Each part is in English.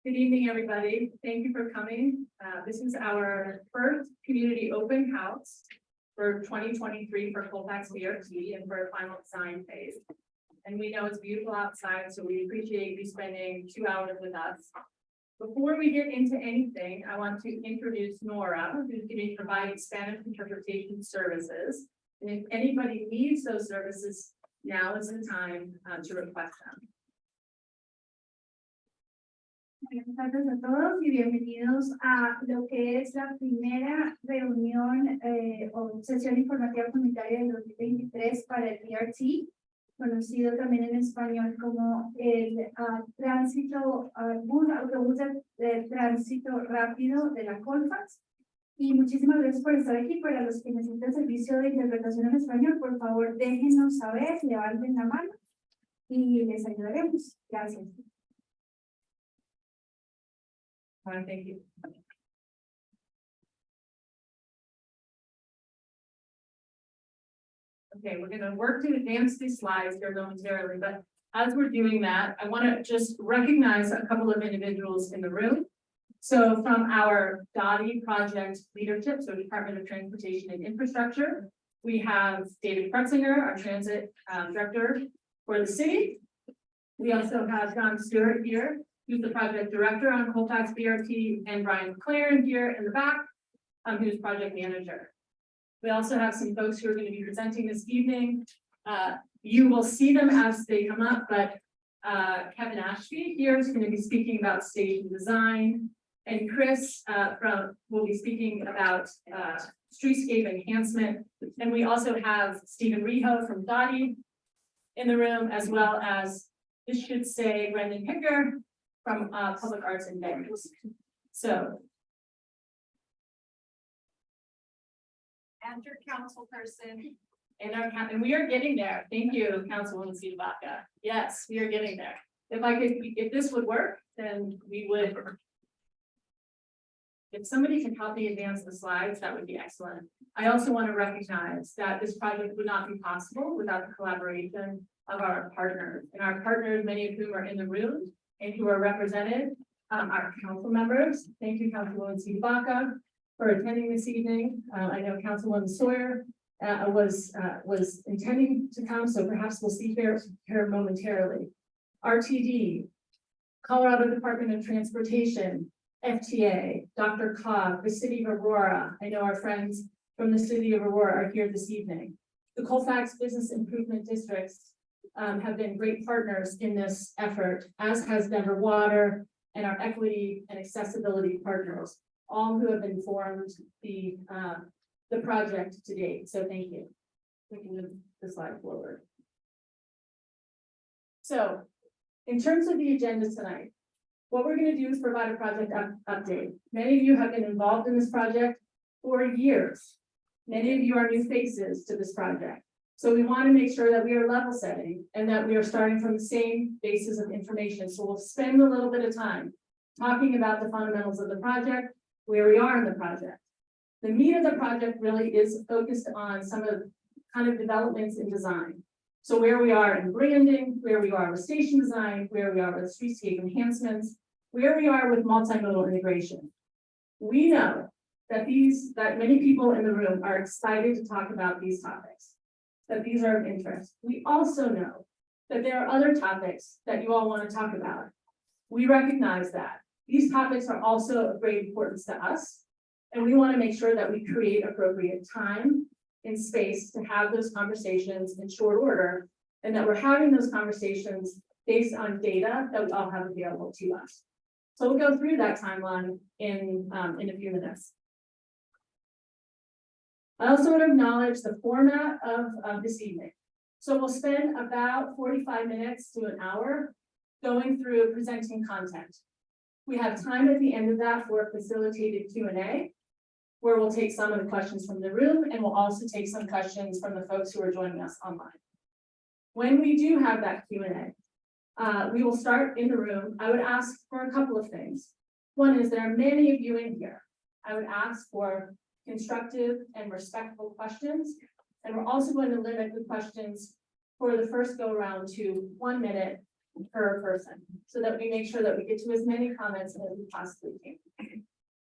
Good evening, everybody. Thank you for coming. This is our first community open house for 2023 for Colfax BRT and for a final design phase. And we know it's beautiful outside, so we appreciate you spending 2 hours with us. Before we get into anything, I want to introduce Nora, who's going to be providing Spanish interpretation services. And if anybody needs those services, now is the time to request them. Buenas tardes a todos y bienvenidos a lo que es la primera reunión o sesión informativa comunitaria del 2023 para el BRT, conocido también en español como el tránsito, autobús de tránsito rápido de la Colfax. Y muchísimas gracias por estar aquí. Para los que necesitan servicio de interpretación en español, por favor déjenos saber, levanten la mano y les ayudaremos. Gracias. Thank you. Okay, we're going to work to advance these slides here momentarily, but as we're doing that, I want to just recognize a couple of individuals in the room. So from our DOTI project leadership, so Department of Transportation and Infrastructure, we have David Kretzinger, our transit director for the city. We also have John Stewart here, who's the project director on Colfax BRT, and Brian McLaren here in the back, who's project manager. We also have some folks who are going to be presenting this evening. You will see them as they come up, but Kevin Ashby here is going to be speaking about station design, and Chris will be speaking about streetscape enhancement. And we also have Stephen Reho from DOTI in the room, as well as, this should say, Brendan Picker from Public Arts and Venues. So. And your council person. And we are getting there. Thank you, Councilwoman Sivaka. Yes, we are getting there. If this would work, then we would. If somebody can help me advance the slides, that would be excellent. I also want to recognize that this project would not be possible without the collaboration of our partners. And our partners, many of whom are in the room and who are represented, our council members. Thank you, Councilwoman Sivaka, for attending this evening. I know Councilwoman Sawyer was intending to come, so perhaps we'll see her momentarily. RTD, Colorado Department of Transportation, FTA, Dr. Cobb, the City of Aurora. I know our friends from the City of Aurora are here this evening. The Colfax Business Improvement Districts have been great partners in this effort, as has Denver Water and our equity and accessibility partners, all who have informed the project to date. So thank you. We can move the slide forward. So in terms of the agenda tonight, what we're going to do is provide a project update. Many of you have been involved in this project for years. Many of you are new faces to this project. So we want to make sure that we are level setting and that we are starting from the same basis of information. So we'll spend a little bit of time talking about the fundamentals of the project, where we are in the project. The meat of the project really is focused on some of the kind of developments in design. So where we are in branding, where we are with station design, where we are with streetscape enhancements, where we are with multimodal integration. We know that many people in the room are excited to talk about these topics, that these are of interest. We also know that there are other topics that you all want to talk about. We recognize that. These topics are also of great importance to us, and we want to make sure that we create appropriate time and space to have those conversations in short order, and that we're having those conversations based on data that we all have available to us. So we'll go through that timeline in a few minutes. I also want to acknowledge the format of this evening. So we'll spend about 45 minutes to an hour going through presenting content. We have time at the end of that for a facilitated Q&A, where we'll take some of the questions from the room, and we'll also take some questions from the folks who are joining us online. When we do have that Q&A, we will start in the room. I would ask for a couple of things. One is there are many of you in here. I would ask for constructive and respectful questions, and we're also going to limit the questions for the first go around to 1 minute per person, so that we make sure that we get to as many comments as we possibly can.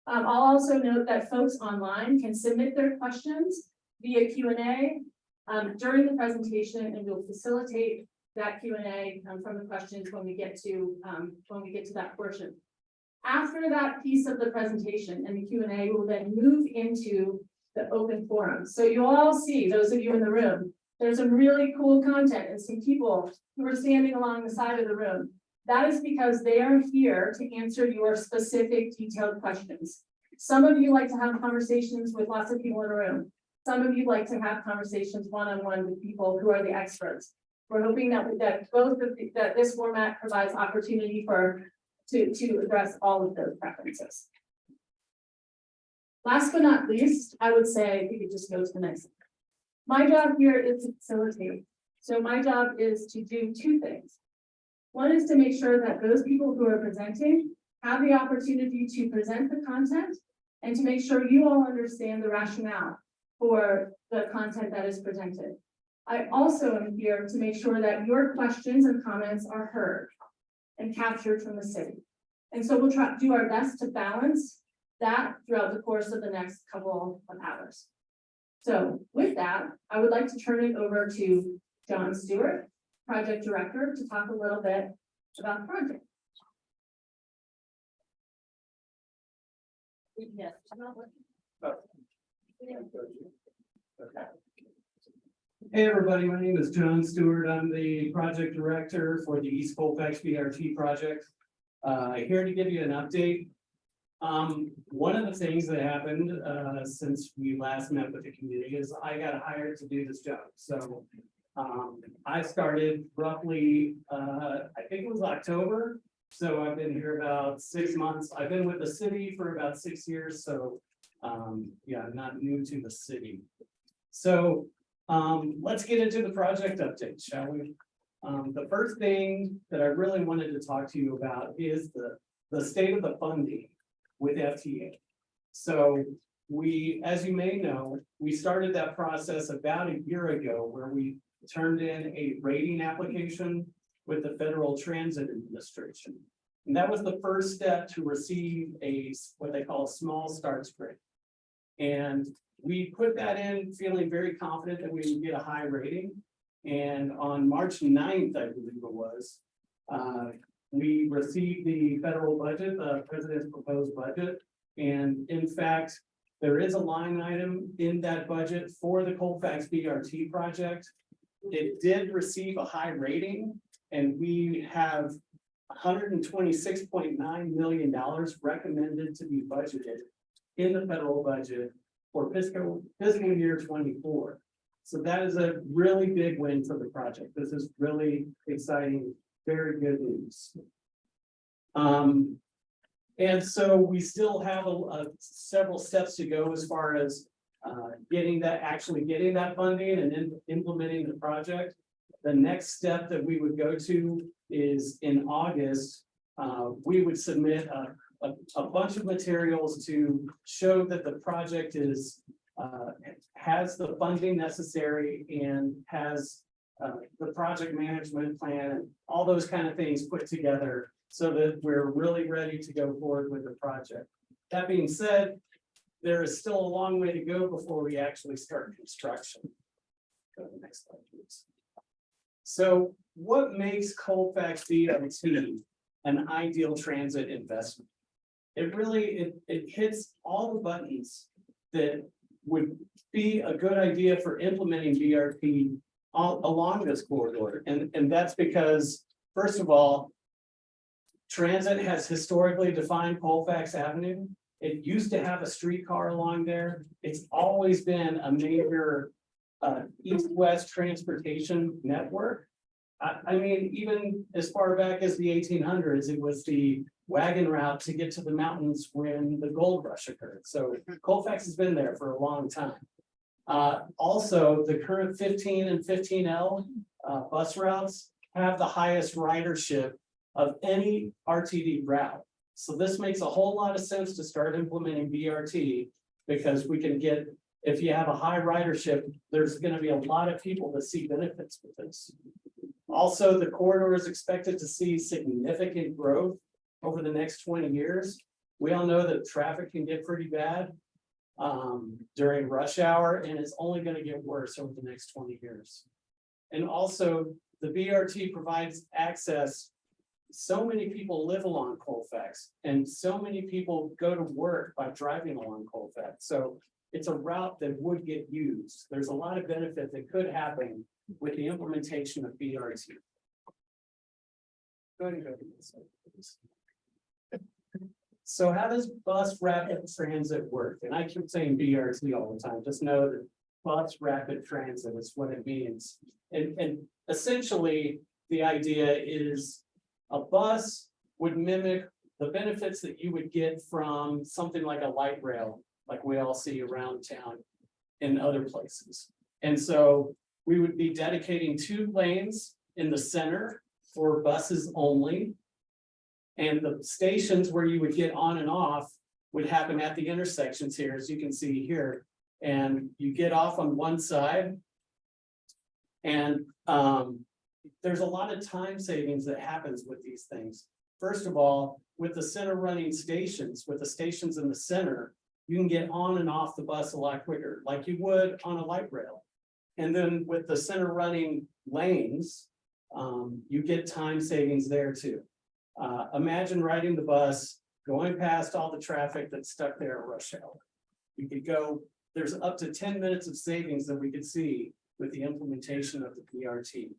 I'll also note that folks online can submit their questions via Q&A during the presentation, and we'll facilitate that Q&A from the questions when we get to that portion. After that piece of the presentation and the Q&A, will then move into the open forum. So you all see, those of you in the room, there's some really cool content and some people who are standing along the side of the room. That is because they are here to answer your specific detailed questions. Some of you like to have conversations with lots of people in a room. Some of you like to have conversations one-on-one with people who are the experts. We're hoping that that this format provides opportunity to address all of those preferences. Last but not least, I would say we could just go to the next. My job here is to facilitate. So my job is to do two things. One is to make sure that those people who are presenting have the opportunity to present the content and to make sure you all understand the rationale for the content that is presented. I also am here to make sure that your questions and comments are heard and captured from the city. And so we'll try to do our best to balance that throughout the course of the next couple of hours. So with that, I would like to turn it over to John Stewart, Project Director, to talk a little bit about the project. Yes. Hey everybody, my name is John Stewart. I'm the project director for the East Colfax BRT project. Here to give you an update. One of the things that happened since we last met with the community is I got hired to do this job. So I started roughly I think it was October. So I've been here about 6 months. I've been with the city for about 6 years. So yeah, I'm not new to the city. So let's get into the project update, shall we? The first thing that I really wanted to talk to you about is the state of the funding with FTA. So we, as you may know, we started that process about a year ago where we turned in a rating application with the Federal Transit Administration. And that was the first step to receive what they call a small starts grant. And we put that in feeling very confident that we would get a high rating. And on March 9th, I believe it was, we received the federal budget, the president's proposed budget. And in fact, there is a line item in that budget for the Colfax BRT project. It did receive a high rating, and we have $126.9 million recommended to be budgeted in the federal budget for fiscal year 24. So that is a really big win for the project. This is really exciting, very good news. And so we still have several steps to go as far as getting that funding and then implementing the project. The next step that we would go to is in August, we would submit a bunch of materials to show that the project has the funding necessary and has the project management plan and all those kind of things put together so that we're really ready to go forward with the project. That being said, there is still a long way to go before we actually start construction. Go to the next slide, please. So what makes Colfax BRT an ideal transit investment? It really, it hits all the buttons that would be a good idea for implementing BRT along this corridor. And that's because, first of all, transit has historically defined Colfax Avenue. It used to have a streetcar along there. It's always been a major east-west transportation network. I mean, even as far back as the 1800s, it was the wagon route to get to the mountains when the gold rush occurred. So Colfax has been there for a long time. Also, the current 15 and 15L bus routes have the highest ridership of any RTD route. So this makes a whole lot of sense to start implementing BRT because we can get, if you have a high ridership, there's going to be a lot of people that see benefits with this. Also, the corridor is expected to see significant growth over the next 20 years. We all know that traffic can get pretty bad during rush hour, and it's only going to get worse over the next 20 years. And also, the BRT provides access. So many people live along Colfax, and so many people go to work by driving along Colfax. So it's a route that would get used. There's a lot of benefit that could happen with the implementation of BRT. Go ahead and go to this slide, please. So how does bus rapid transit work? And I keep saying BRT all the time. Just know that bus rapid transit is what it means. And essentially, the idea is a bus would mimic the benefits that you would get from something like a light rail, like we all see around town in other places. And so we would be dedicating 2 lanes in the center for buses only. And the stations where you would get on and off would happen at the intersections here, as you can see here. And you get off on one side. And there's a lot of time savings that happens with these things. First of all, with the center running stations, with the stations in the center, you can get on and off the bus a lot quicker, like you would on a light rail. And then with the center running lanes, you get time savings there too. Imagine riding the bus, going past all the traffic that's stuck there at rush hour. You could go, there's up to 10 minutes of savings that we could see with the implementation of the BRT.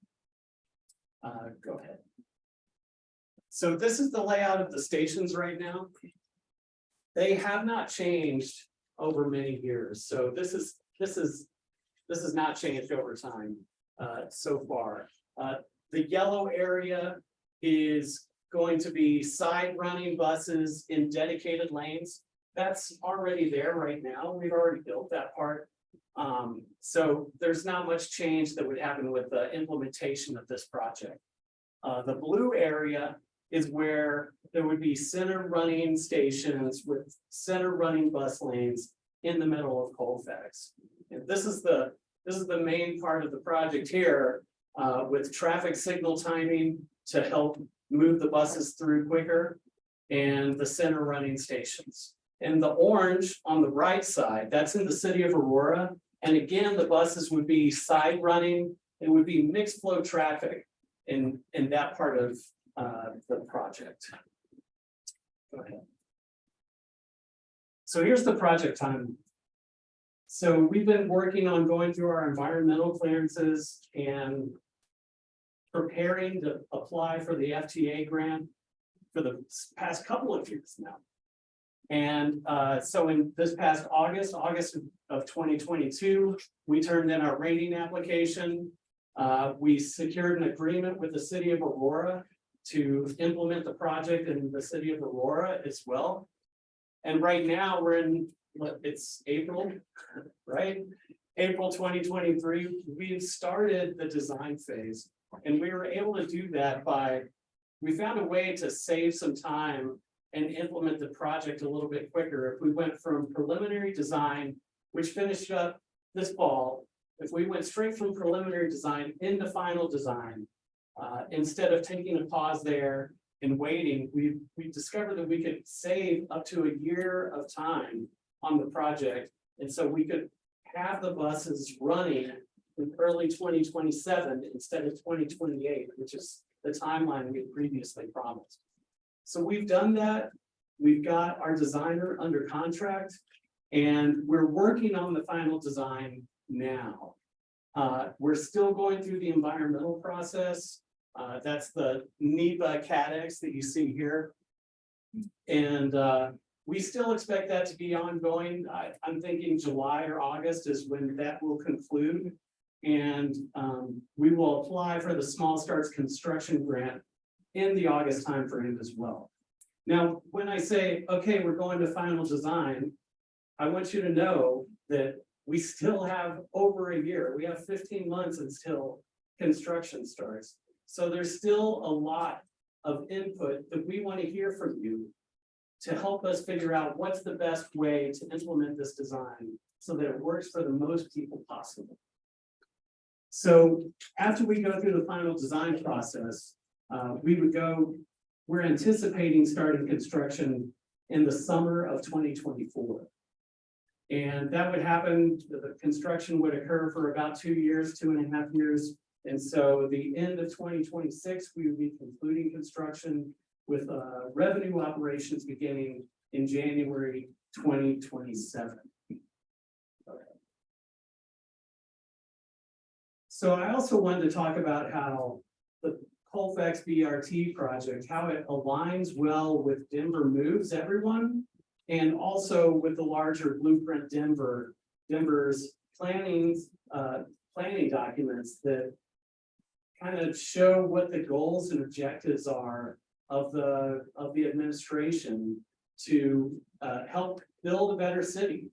Go ahead. So this is the layout of the stations right now. They have not changed over many years. So this is not changed over time so far. The yellow area is going to be side running buses in dedicated lanes. That's already there right now. We've already built that part. So there's not much change that would happen with the implementation of this project. The blue area is where there would be center running stations with center running bus lanes in the middle of Colfax. And this is the main part of the project here, with traffic signal timing to help move the buses through quicker, and the center running stations. And the orange on the right side, that's in the city of Aurora. And again, the buses would be side running. It would be mixed flow traffic in that part of the project. Go ahead. So here's the project time. So we've been working on going through our environmental clearances and preparing to apply for the FTA grant for the past couple of years now. And so in this past August of 2022, we turned in our rating application. We secured an agreement with the city of Aurora to implement the project in the city of Aurora as well. And right now we're in, it's April, right? April 2023, we've started the design phase. And we were able to do that by, we found a way to save some time and implement the project a little bit quicker. If we went from preliminary design, which finished up this fall, if we went straight from preliminary design into final design, instead of taking a pause there and waiting, we discovered that we could save up to a year of time on the project. And so we could have the buses running in early 2027 instead of 2028, which is the timeline we had previously promised. So we've done that. We've got our designer under contract, and we're working on the final design now. We're still going through the environmental process. That's the NEPA CADEX that you see here. And we still expect that to be ongoing. I'm thinking July or August is when that will conclude. And we will apply for the Small Starts Construction Grant in the August timeframe as well. Now, when I say, okay, we're going to final design, I want you to know that we still have over a year. We have 15 months until construction starts. So there's still a lot of input that we want to hear from you to help us figure out what's the best way to implement this design so that it works for the most people possible. So after we go through the final design process, we're anticipating starting construction in the summer of 2024. And that would happen, the construction would occur for about 2 years, 2.5 years. And so the end of 2026, we would be concluding construction with revenue operations beginning in January 2027. So I also wanted to talk about how the Colfax BRT project, how it aligns well with Denver Moves Everyone, and also with the larger Blueprint Denver's planning documents that kind of show what the goals and objectives are of the administration to help build a better city.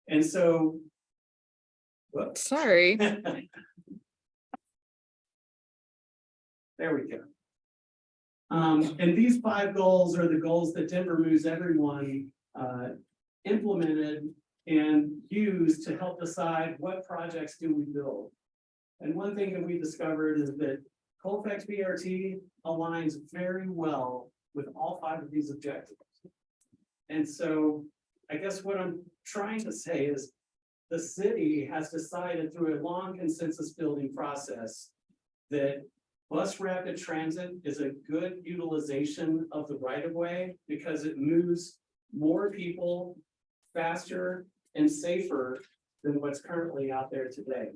And so, whoops. Sorry. There we go. And these 5 goals are the goals that Denver Moves Everyone implemented and used to help decide what projects do we build. And one thing that we discovered is that Colfax BRT aligns very well with all 5 of these objectives. And so I guess what I'm trying to say is the city has decided through a long consensus building process that bus rapid transit is a good utilization of the right of way because it moves more people faster and safer than what's currently out there today.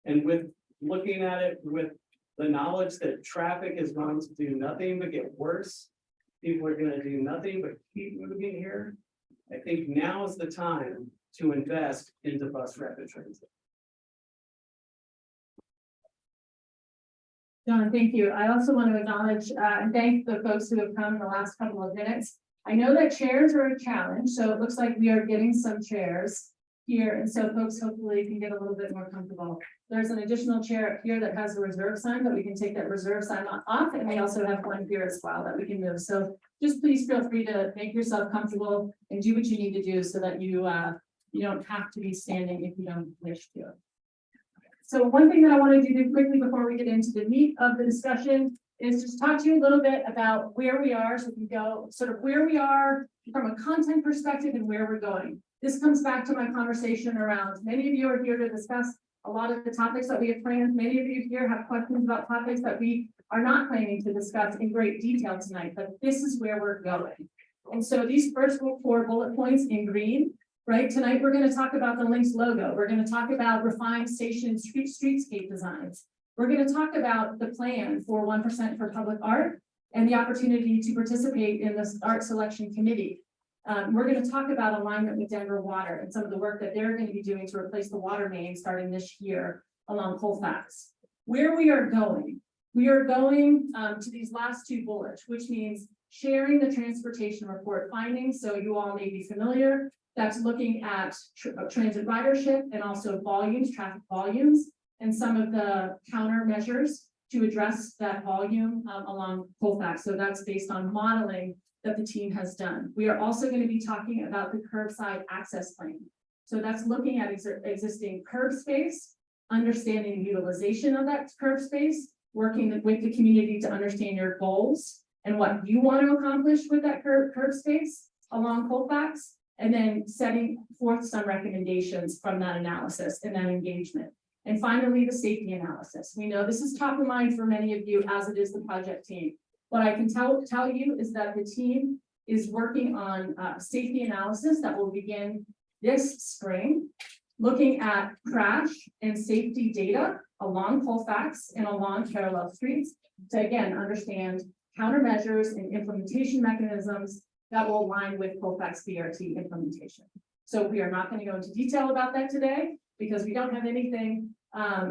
And with looking at it with the knowledge that traffic is going to do nothing but get worse, people are going to do nothing but keep moving here. I think now is the time to invest into bus rapid transit. John, thank you. I also want to acknowledge and thank the folks who have come in the last couple of minutes. I know that chairs are a challenge, so it looks like we are getting some chairs here. And so folks hopefully can get a little bit more comfortable. There's an additional chair up here that has a reserve sign, but we can take that reserve sign off. And we also have one here as well that we can move. So just please feel free to make yourself comfortable and do what you need to do so that you don't have to be standing if you don't wish to. So one thing that I wanted to do quickly before we get into the meat of the discussion is just talk to you a little bit about where we are, so we can go sort of where we are from a content perspective and where we're going. This comes back to my conversation around, many of you are here to discuss a lot of the topics that we have planned. Many of you here have questions about topics that we are not planning to discuss in great detail tonight, but this is where we're going. And so these first 4 bullet points in green, right? Tonight, we're going to talk about the Lynx logo. We're going to talk about refined station streetscape designs. We're going to talk about the plan for 1% for public art and the opportunity to participate in this art selection committee. We're going to talk about alignment with Denver Water and some of the work that they're going to be doing to replace the water main starting this year along Colfax. Where we are going to these last 2 bullets, which means sharing the transportation report findings. So you all may be familiar. That's looking at transit ridership and also volumes, traffic volumes, and some of the countermeasures to address that volume along Colfax. So that's based on modeling that the team has done. We are also going to be talking about the curbside access plan. So that's looking at existing curb space, understanding utilization of that curb space, working with the community to understand your goals and what you want to accomplish with that curb space along Colfax, and then setting forth some recommendations from that analysis and that engagement. And finally, the safety analysis. We know this is top of mind for many of you, as it is the project team. What I can tell you is that the team is working on safety analysis that will begin this spring, looking at crash and safety data along Colfax and along parallel streets to again understand countermeasures and implementation mechanisms that will align with Colfax BRT implementation. So we are not going to go into detail about that today because we don't have anything,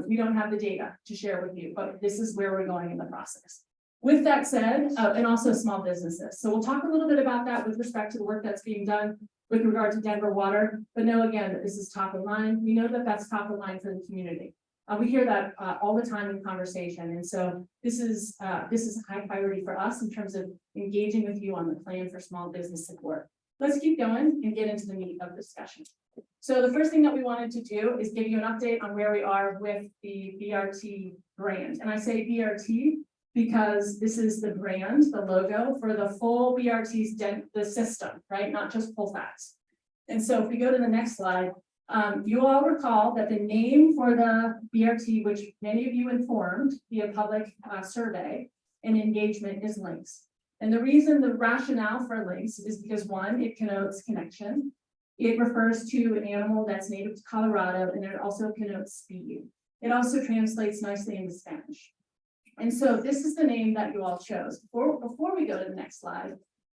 we don't have the data to share with you, but this is where we're going in the process. With that said, and also small businesses. So we'll talk a little bit about that with respect to the work that's being done with regard to Denver Water, but know again that this is top of mind. We know that that's top of mind for the community. We hear that all the time in conversation. And so this is a high priority for us in terms of engaging with you on the plan for small business support. Let's keep going and get into the meat of the discussion. So the first thing that we wanted to do is give you an update on where we are with the BRT brand. And I say BRT because this is the brand, the logo for the full BRT's the system, right? Not just Colfax. And so if we go to the next slide, you all recall that the name for the BRT, which many of you informed via public survey and engagement, is Lynx. And the reason, the rationale for Lynx is because one, it connotes connection. It refers to an animal that's native to Colorado, and it also connotes speed. It also translates nicely into Spanish. And so this is the name that you all chose. Before we go to the next slide,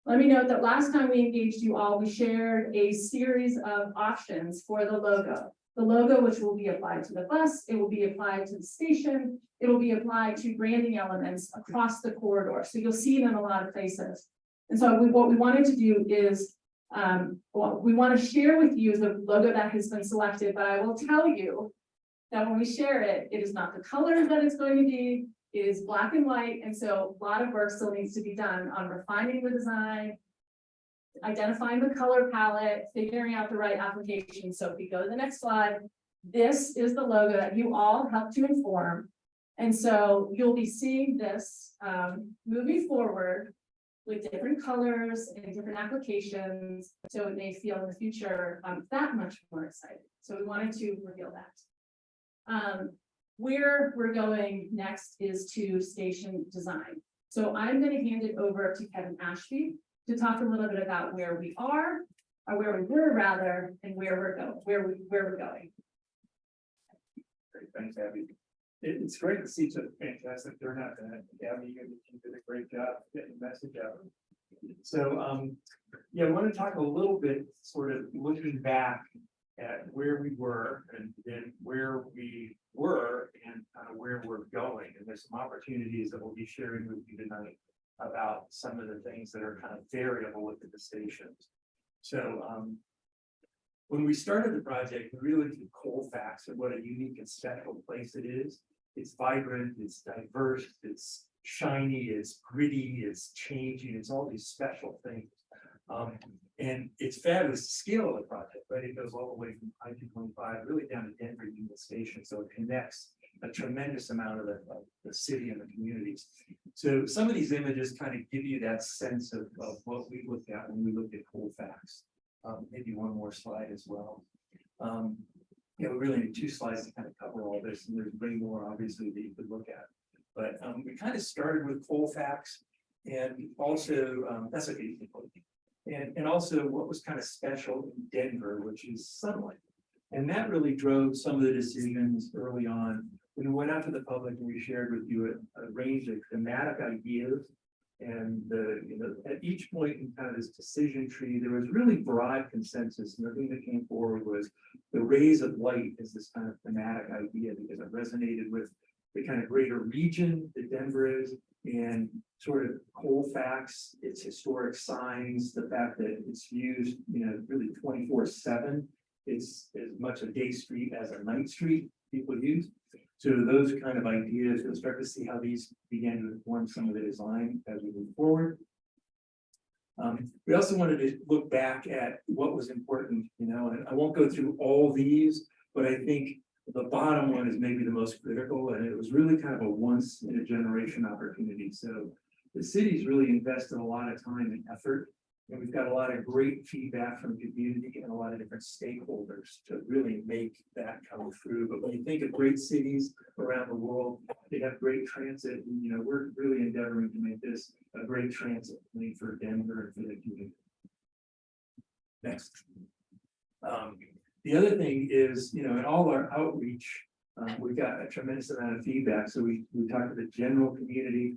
let me note that last time we engaged you all, we shared a series of options for the logo. The logo, which will be applied to the bus, it will be applied to the station, it will be applied to branding elements across the corridor. So you'll see it in a lot of places. And so what we wanted to do is, we want to share with you the logo that has been selected, but I will tell you that when we share it, it is not the color that it's going to be. It is black and white, and so a lot of work still needs to be done on refining the design, identifying the color palette, figuring out the right application. So if we go to the next slide, this is the logo that you all helped to inform. And so you'll be seeing this moving forward with different colors and different applications. So it may feel in the future that much more exciting. So we wanted to reveal that. Where we're going next is to station design. So I'm going to hand it over to Kevin Ashby to talk a little bit about where we are, or where we were rather, and where we're going, where we're going. Great, thanks, Abby. It's great to see such a fantastic turnout tonight. Abby, you did a great job getting the message out. So, yeah, I want to talk a little bit, sort of looking back at where we were and then where we were and kind of where we're going. And there's some opportunities that we'll be sharing with you tonight about some of the things that are kind of variable within the stations. So, when we started the project, we really did Colfax and what a unique and special place it is. It's vibrant, it's diverse, it's shiny, it's gritty, it's changing, it's all these special things. And it's fabulous the scale of the project, right? It goes all the way from I-225 really down to Denver Union Station. So it connects a tremendous amount of the city and the communities. So some of these images kind of give you that sense of what we looked at when we looked at Colfax. Maybe one more slide as well. Yeah, we really need 2 slides to kind of cover all this, and there's way more obviously that you could look at. But we kind of started with Colfax, and also that's okay. And also what was kind of special in Denver, which is sunlight. And that really drove some of the decisions early on. When we went out to the public and we shared with you a range of thematic ideas. And at each point in kind of this decision tree, there was really broad consensus. And the thing that came forward was the rays of light is this kind of thematic idea because it resonated with the kind of greater region that Denver is, and sort of Colfax, its historic signs, the fact that it's used, really 24/7. It's as much a day street as a night street people use. So those kind of ideas, you'll start to see how these began to inform some of the design as we move forward. We also wanted to look back at what was important, and I won't go through all these, but I think the bottom one is maybe the most critical, and it was really kind of a once in a generation opportunity. So the city's really invested a lot of time and effort, and we've got a lot of great feedback from the community and a lot of different stakeholders to really make that come through. But when you think of great cities around the world, they have great transit, and we're really endeavoring to make this a great transit lane for Denver and for the community. Next. The other thing is, in all our outreach, we've got a tremendous amount of feedback. So we talked to the general community,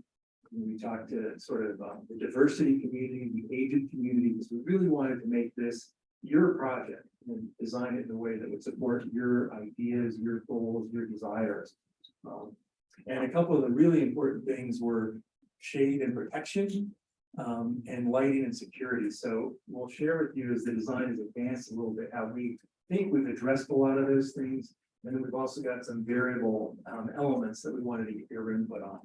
and we talked to sort of the diversity community, the agent community, because we really wanted to make this your project and design it in a way that would support your ideas, your goals, your desires. And a couple of the really important things were shade and protection, and lighting and security. So we'll share with you as the design has advanced a little bit how we think we've addressed a lot of those things. And then we've also got some variable elements that we wanted to get your input on.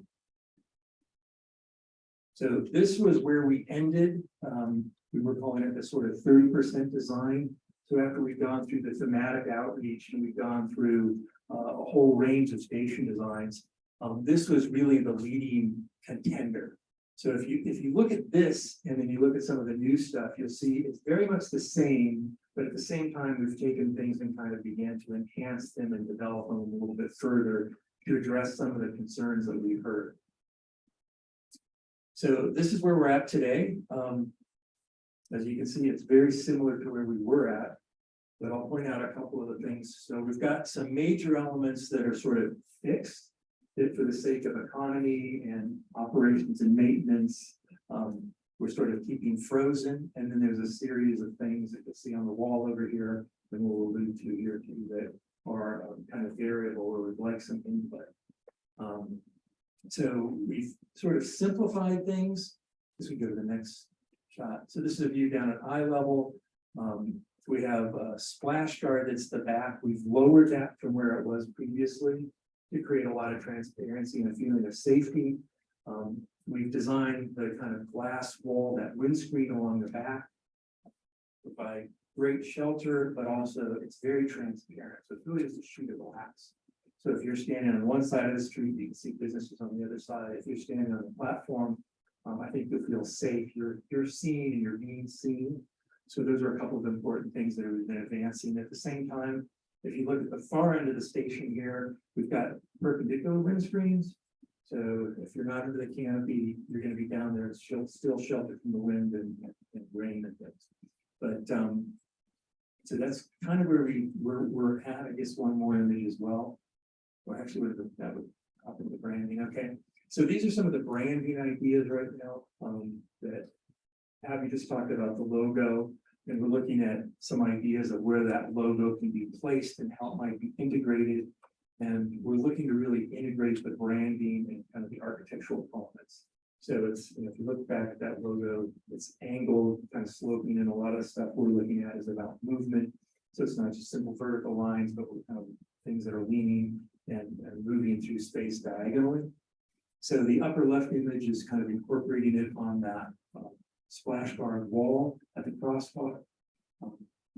So this was where we ended. We were calling it the sort of 30% design. So after we've gone through the thematic outreach and we've gone through a whole range of station designs, this was really the leading contender. So if you look at this and then you look at some of the new stuff, you'll see it's very much the same, but at the same time, we've taken things and kind of began to enhance them and develop them a little bit further to address some of the concerns that we've heard. So this is where we're at today. As you can see, it's very similar to where we were at, but I'll point out a couple of the things. So we've got some major elements that are sort of fixed for the sake of economy and operations and maintenance. We're sort of keeping frozen, and then there's a series of things that you'll see on the wall over here, and we'll allude to here too, that are kind of variable or would like some input. So we've sort of simplified things as we go to the next shot. So this is a view down at eye level. We have a splash guard that's the back. We've lowered that from where it was previously to create a lot of transparency and a feeling of safety. We've designed the kind of glass wall, that windscreen along the back, provide great shelter, but also it's very transparent. So it's really just a sheet of glass. So if you're standing on one side of the street, you can see businesses on the other side. If you're standing on the platform, I think you'll feel safe. You're seen and you're being seen. So those are a couple of important things that we've been advancing. At the same time, if you look at the far end of the station here, we've got perpendicular windscreens. So if you're not under the canopy, you're going to be down there, still sheltered from the wind and rain and things. But so that's kind of where we're at. I guess one more image as well. Or actually, that would copy the branding. Okay. So these are some of the branding ideas right now that Abby just talked about the logo, and we're looking at some ideas of where that logo can be placed and how it might be integrated. And we're looking to really integrate the branding and kind of the architectural elements. So it's, if you look back at that logo, it's angled, kind of sloping, and a lot of the stuff we're looking at is about movement. So it's not just simple vertical lines, but we're kind of things that are leaning and moving through space diagonally. So the upper left image is kind of incorporating it on that splash guard wall at the crosswalk.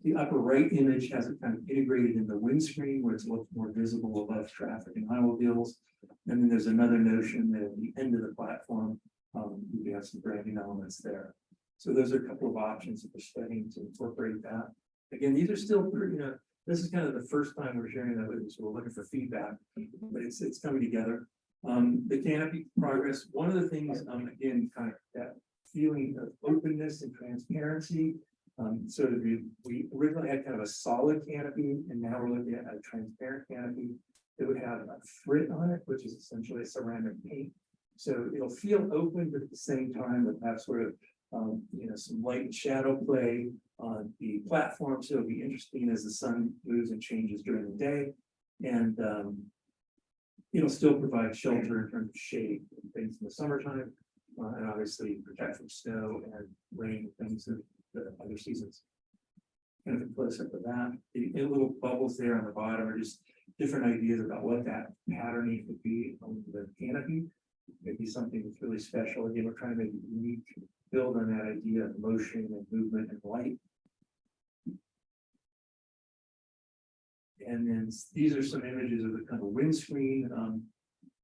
The upper right image has it kind of integrated in the windscreen where it's a little more visible above traffic and automobiles. And then there's another notion that at the end of the platform, we have some branding elements there. So those are a couple of options that we're studying to incorporate that. Again, these are still pretty, this is kind of the first time we're sharing that with you, so we're looking for feedback, but it's coming together. The canopy progress, one of the things, again, kind of that feeling of openness and transparency. So we originally had kind of a solid canopy, and now we're looking at a transparent canopy that would have a frit on it, which is essentially a ceramic paint. So it'll feel open, but at the same time, it'll have sort of some light and shadow play on the platform. So it'll be interesting as the sun moves and changes during the day, and it'll still provide shelter in terms of shade and things in the summertime, and obviously protect from snow and rain and things in the other seasons. Kind of a close up of that. The little bubbles there on the bottom are just different ideas about what that patterning could be on the canopy. Maybe something that's really special. Again, we're trying to make it unique, build on that idea of motion and movement and light. And then these are some images of the kind of windscreen.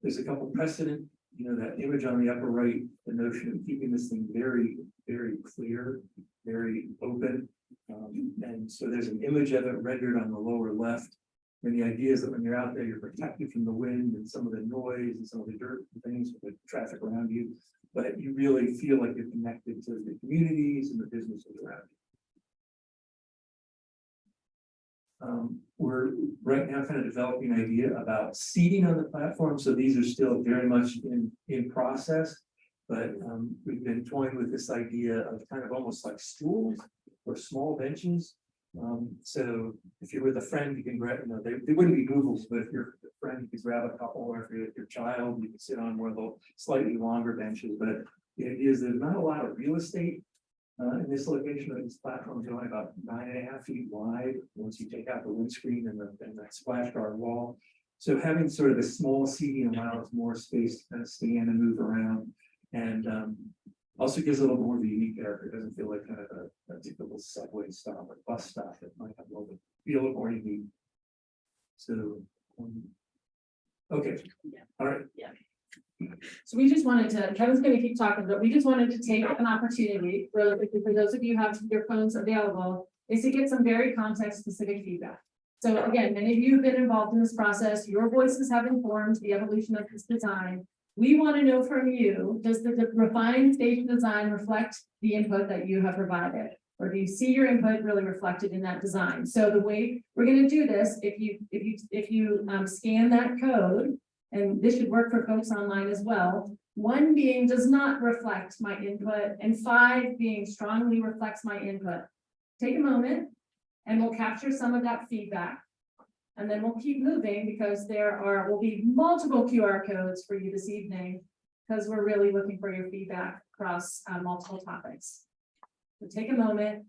There's a couple precedent, that image on the upper right, the notion of keeping this thing very, very clear, very open. And so there's an image of it rendered on the lower left. And the idea is that when you're out there, you're protected from the wind and some of the noise and some of the dirt and things with the traffic around you, but you really feel like you're connected to the communities and the businesses around you. We're right now kind of developing an idea about seating on the platform. So these are still very much in process, but we've been toying with this idea of kind of almost like stools or small benches. So if you're with a friend, you can grab, they wouldn't be movable, but if you're a friend, you can grab a couple, or if you're with your child, you can sit on one of those slightly longer benches. But the idea is there's not a lot of real estate in this location. Of this platform is only about 9.5 feet wide once you take out the windscreen and that splash guard wall. So having sort of a small seating allows more space to kind of stand and move around. And Also gives a little more of a unique character. It doesn't feel like kind of a typical subway stop or bus stop. It might have a little bit, feel a little more unique. So, okay, all right. So we just wanted to, Kevin's gonna keep talking, but we just wanted to take an opportunity for those of you who have your phones available, is to get some very context specific feedback. So again, many of you have been involved in this process, your voices have informed the evolution of this design. We want to know from you, does the refined station design reflect the input that you have provided? Or do you see your input really reflected in that design? So the way we're gonna do this, if you scan that code, and this should work for folks online as well. 1 being does not reflect my input, and 5 being strongly reflects my input. Take a moment and we'll capture some of that feedback. And then we'll keep moving because will be multiple QR codes for you this evening, because we're really looking for your feedback across multiple topics. So take a moment,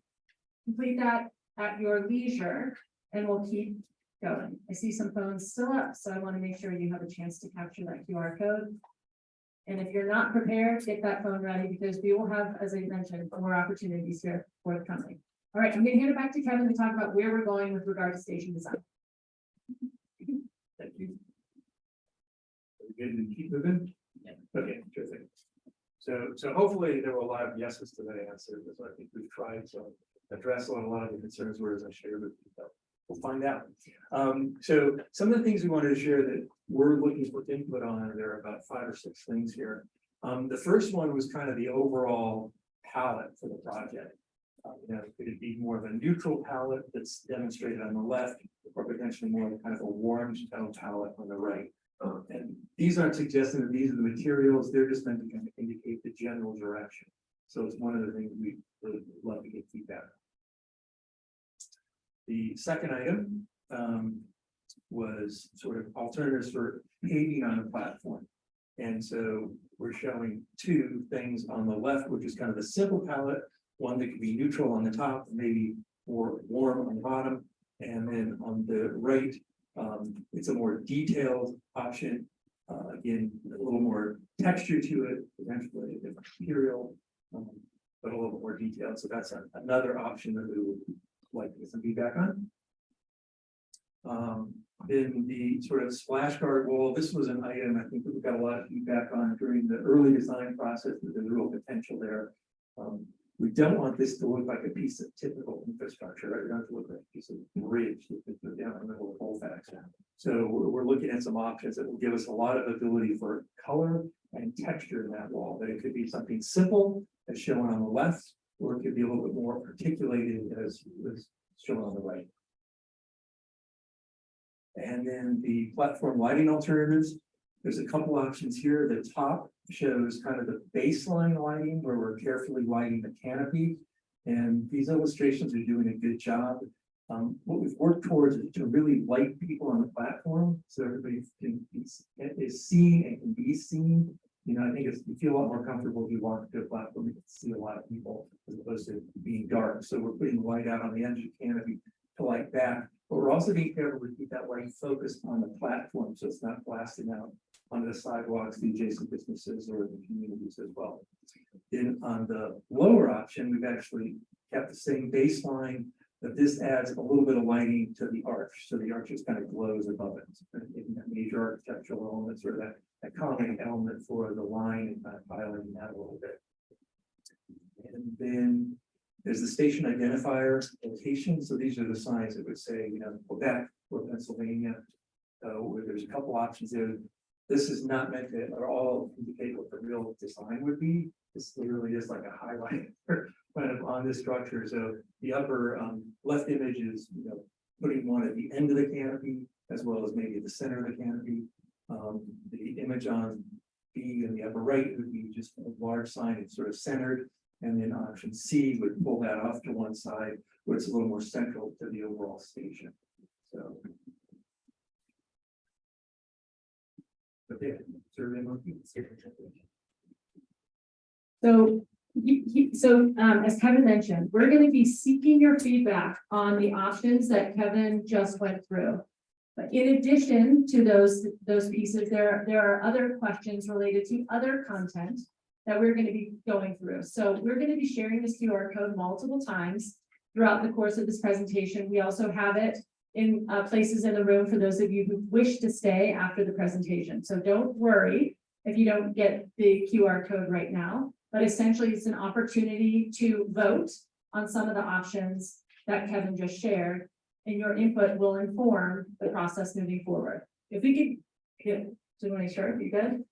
complete that at your leisure, and we'll keep going. I see some phones still up, so I want to make sure you have a chance to capture that QR code. And if you're not prepared, get that phone ready, because we will have, as I mentioned, more opportunities here forthcoming. All right, I'm going to hand it back to Kevin to talk about where we're going with regard to station design. Thank you. Are we good to keep moving? Yeah. Okay, terrific. So hopefully there were a lot of yeses to that answer, because I think we've tried to address a lot of the concerns where, as I shared with you. We'll find out. So some of the things we wanted to share that we're looking for input on, there are about 5 or 6 things here. The first one was kind of the overall palette for the project. Could it be more of a neutral palette that's demonstrated on the left, or potentially more of kind of a warm tone palette on the right? And these aren't suggesting that these are the materials, they're just meant to kind of indicate the general direction. So it's one of the things we would love to get feedback on. The second item was sort of alternatives for paving on the platform. And so we're showing 2 things on the left, which is kind of a simple palette, one that could be neutral on the top, maybe more warm on the bottom. And then on the right, it's a more detailed option. Again, a little more texture to it, potentially a different material, but a little bit more detailed. So that's another option that we would like to get some feedback on. Then the sort of splash guard wall, this was an item I think that we got a lot of feedback on during the early design process, that there's real potential there. We don't want this to look like a piece of typical infrastructure, right? We don't have to look like a piece of bridge that we put down in the middle of Colfax. So we're looking at some options that will give us a lot of ability for color and texture in that wall. That it could be something simple as shown on the left, or it could be a little bit more articulated as was shown on the right. And then the platform lighting alternatives. There's a couple options here. The top shows kind of the baseline lighting where we're carefully lighting the canopy. And these illustrations are doing a good job. What we've worked towards is to really light people on the platform so everybody is seen and can be seen. I think you feel a lot more comfortable if you walk to a platform, you can see a lot of people as opposed to being dark. So we're putting the light out on the edge of the canopy to light that. But we're also being careful to keep that light focused on the platform, so it's not blasting out onto the sidewalks, the adjacent businesses, or the communities as well. Then on the lower option, we've actually kept the same baseline, but this adds a little bit of lighting to the arch. So the arch just kind of glows above it. That major architectural elements, or that common element for the line, and kind of piling that a little bit. And then there's the station identifier location. So these are the signs that would say, Quebec or Pennsylvania. So there's a couple options there. This is not meant to at all indicate what the real design would be. It's literally just like a highlight kind of on this structure. So the upper left image is putting one at the end of the canopy, as well as maybe at the center of the canopy. The image on B in the upper right would be just a large sign. It's sort of centered. And then option C would pull that off to one side, where it's a little more central to the overall station. So. Okay, survey monkey. So, as Kevin mentioned, we're going to be seeking your feedback on the options that Kevin just went through. But in addition to those pieces, there are other questions related to other content that we're going to be going through. So we're going to be sharing this QR code multiple times throughout the course of this presentation. We also have it in places in the room for those of you who wish to stay after the presentation. So don't worry if you don't get the QR code right now, but essentially it's an opportunity to vote on some of the options that Kevin just shared, and your input will inform the process moving forward. If we could, just want to make sure, you good?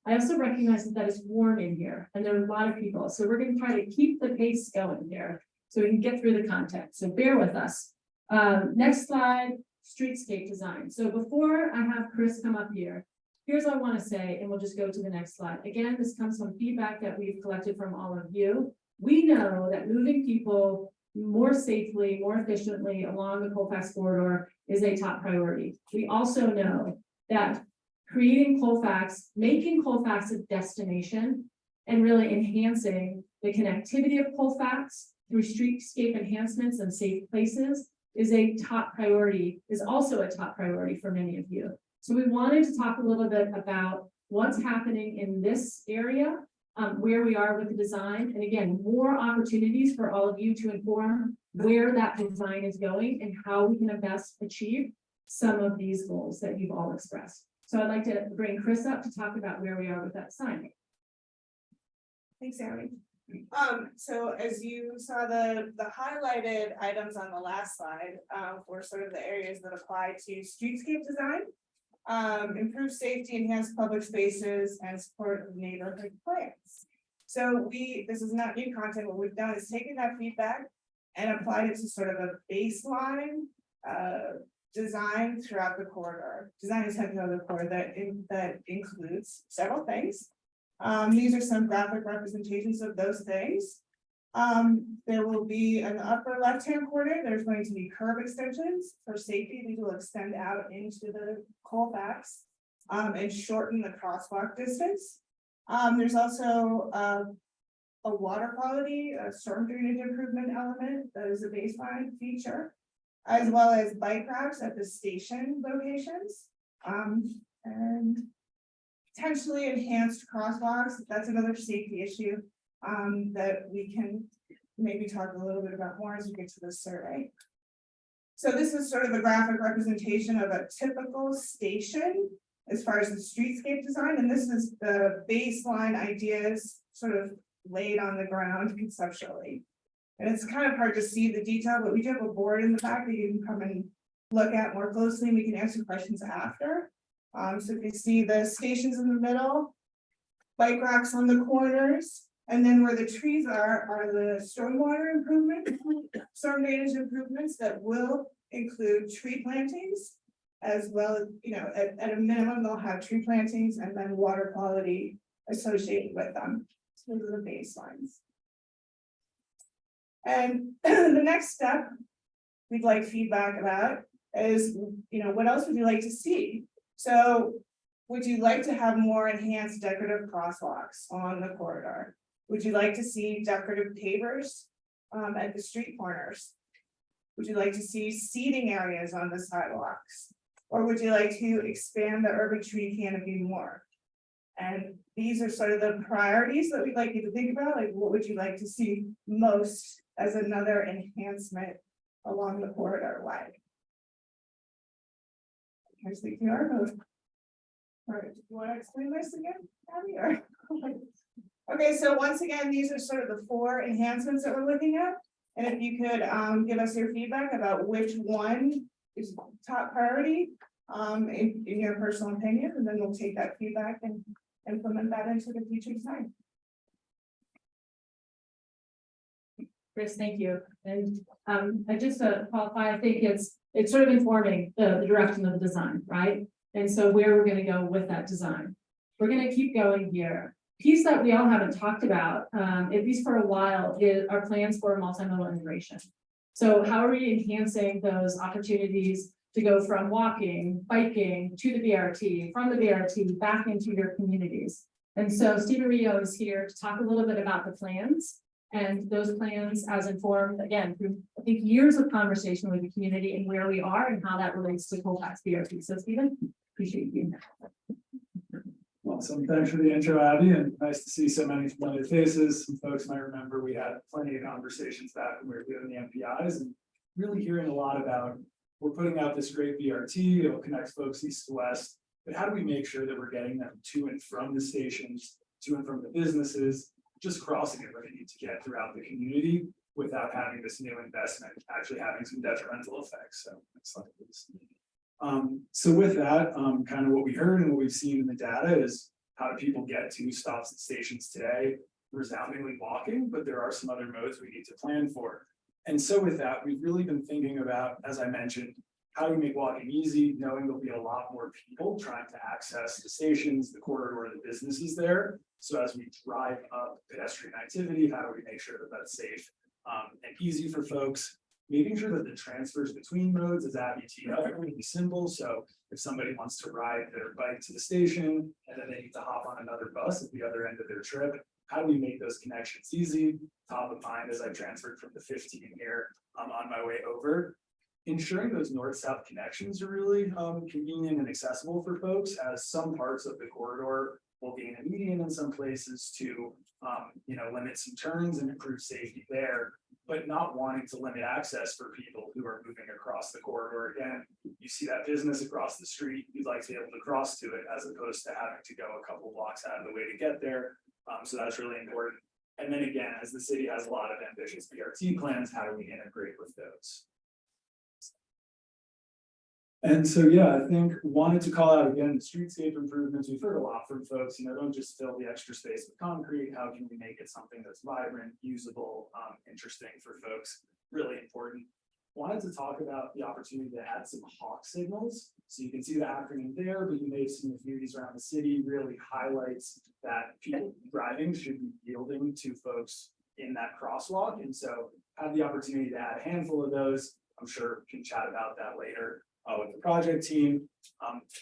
I also recognize that it's warm in here and there are a lot of people. So we're going to try to keep the pace going here so we can get through the content. So bear with us. Next slide, streetscape design. So before I have Chris come up here, here's what I want to say, and we'll just go to the next slide. Again, this comes from feedback that we've collected from all of you. We know that moving people more safely, more efficiently along the Colfax corridor is a top priority. We also know that creating Colfax, making Colfax a destination, and really enhancing the connectivity of Colfax through streetscape enhancements and safe places is a top priority, is also a top priority for many of you. So we wanted to talk a little bit about what's happening in this area, where we are with the design, and again, more opportunities for all of you to inform where that design is going and how we can best achieve some of these goals that you've all expressed. So I'd like to bring Chris up to talk about where we are with that design. Thanks, Amy. So as you saw, the highlighted items on the last slide, were sort of the areas that apply to streetscape design, improve safety, enhance public spaces, and support neighborhood plans. So this is not new content. What we've done is taken that feedback and applied it to sort of a baseline, design throughout the corridor. Design is heading over the corridor that includes several things. These are some graphic representations of those things. There will be an upper left-hand corner. There's going to be curb extensions for safety. These will extend out into the Colfax and shorten the crosswalk distance. There's also a water quality, a storm drainage improvement element that is a baseline feature, as well as bike racks at the station locations, and potentially enhanced crosswalks. That's another safety issue that we can maybe talk a little bit about more as we get to the survey. So this is sort of a graphic representation of a typical station as far as the streetscape design, and this is the baseline ideas sort of laid on the ground conceptually. And it's kind of hard to see the detail, but we do have a board in the back that you can come and look at more closely, and we can answer questions after. So if you see the stations in the middle, bike racks on the corners, and then where the trees are the stormwater improvement, storm drainage improvements that will include tree plantings, as well as, you know, at a minimum, they'll have tree plantings and then water quality associated with them. So those are the baselines. And the next step we'd like feedback about is, you know, what else would you like to see? So would you like to have more enhanced decorative crosswalks on the corridor? Would you like to see decorative pavers at the street corners? Would you like to see seating areas on the sidewalks? Or would you like to expand the urban tree canopy more? And these are sort of the priorities that we'd like you to think about, like what would you like to see most as another enhancement along the corridor wide? Here's the QR code. All right, do you want to explain this again, Abby, or? Okay, so once again, these are sort of the 4 enhancements that we're looking at. And if you could give us your feedback about which one is top priority in your personal opinion, and then we'll take that feedback and implement that into the future design. Chris, thank you. And I just qualify, I think it's sort of informing the direction of the design, right? And so where we're going to go with that design. We're going to keep going here. Piece that we all haven't talked about, at least for a while, is our plans for multimodal integration. So how are we enhancing those opportunities to go from walking, biking to the BRT, from the BRT back into your communities? And so Stephen Rio is here to talk a little bit about the plans, and those plans as informed, again, through I think years of conversation with the community and where we are and how that relates to Colfax BRT. So Stephen, appreciate you being here. Awesome, thanks for the intro, Abby, and nice to see so many familiar faces. Some folks might remember we had plenty of conversations back when we were doing the MPIs and really hearing a lot about, we're putting out this great BRT, it'll connect folks east to west, but how do we make sure that we're getting them to and from the stations, to and from the businesses, just crossing it where they need to get throughout the community without having this new investment actually having some detrimental effects. So next slide, please. So with that, kind of what we heard and what we've seen in the data is how do people get to stops and stations today? Resoundingly walking, but there are some other modes we need to plan for. And so with that, we've really been thinking about, as I mentioned, how do we make walking easy, knowing there'll be a lot more people trying to access the stations, the corridor, the businesses there. So as we drive up pedestrian activity, how do we make sure that that's safe and easy for folks? Making sure that the transfers between modes is really simple. So if somebody wants to ride their bike to the station and then they need to hop on another bus at the other end of their trip, how do we make those connections easy? Top of mind as I transferred from the 15 here, I'm on my way over. Ensuring those north-south connections are really convenient and accessible for folks, as some parts of the corridor will gain a median in some places to limit some turns and improve safety there, but not wanting to limit access for people who are moving across the corridor. Again, you see that business across the street, you'd like to be able to cross to it as opposed to having to go a couple blocks out of the way to get there. So that's really important. And then again, as the city has a lot of ambitious BRT plans, how do we integrate with those? And so, yeah, I think wanted to call out again, the streetscape improvements. We've heard a lot from folks, don't just fill the extra space with concrete. How can we make it something that's vibrant, usable, interesting for folks? Really important. Wanted to talk about the opportunity to add some hawk signals. So you can see the acronym there, but you may have seen the communities around the city really highlights that people driving should be yielding to folks in that crosswalk. And so have the opportunity to add a handful of those. I'm sure we can chat about that later. With the project team,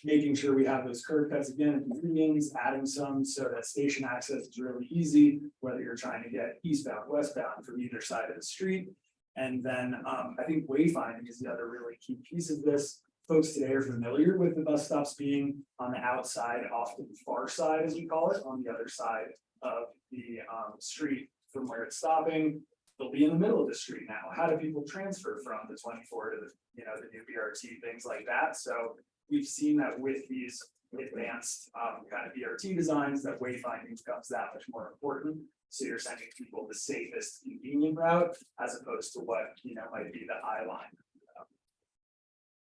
making sure we have those curb cuts again at the beginnings, adding some so that station access is really easy, whether you're trying to get eastbound, westbound from either side of the street. And then I think wayfinding is the other really key piece of this. Folks today are familiar with the bus stops being on the outside, often far side, as we call it, on the other side of the street from where it's stopping. They'll be in the middle of the street now. How do people transfer from the 24 to the new BRT, things like that? So we've seen that with these advanced kind of BRT designs, that wayfinding becomes that much more important. So you're sending people the safest, convenient route, as opposed to what might be the eye line.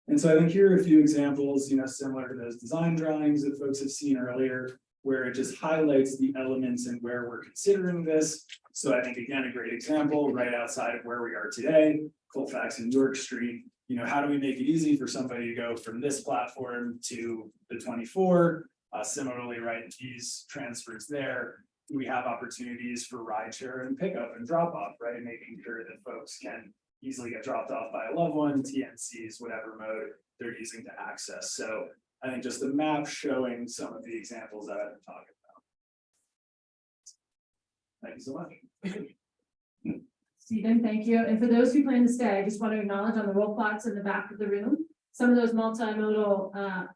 And so I think here are a few examples, similar to those design drawings that folks have seen earlier, where it just highlights the elements and where we're considering this. So I think, again, a great example right outside of where we are today, Colfax and York Street. How do we make it easy for somebody to go from this platform to the 24? Similarly, right, these transfers there, we have opportunities for rideshare and pickup and drop off, right? Making sure that folks can easily get dropped off by a loved one, TNCs, whatever mode they're using to access. So I think just the map showing some of the examples that I've been talking about. Thank you so much. Stephen, thank you. And for those who plan to stay, I just want to acknowledge on the roll plots in the back of the room, some of those multimodal,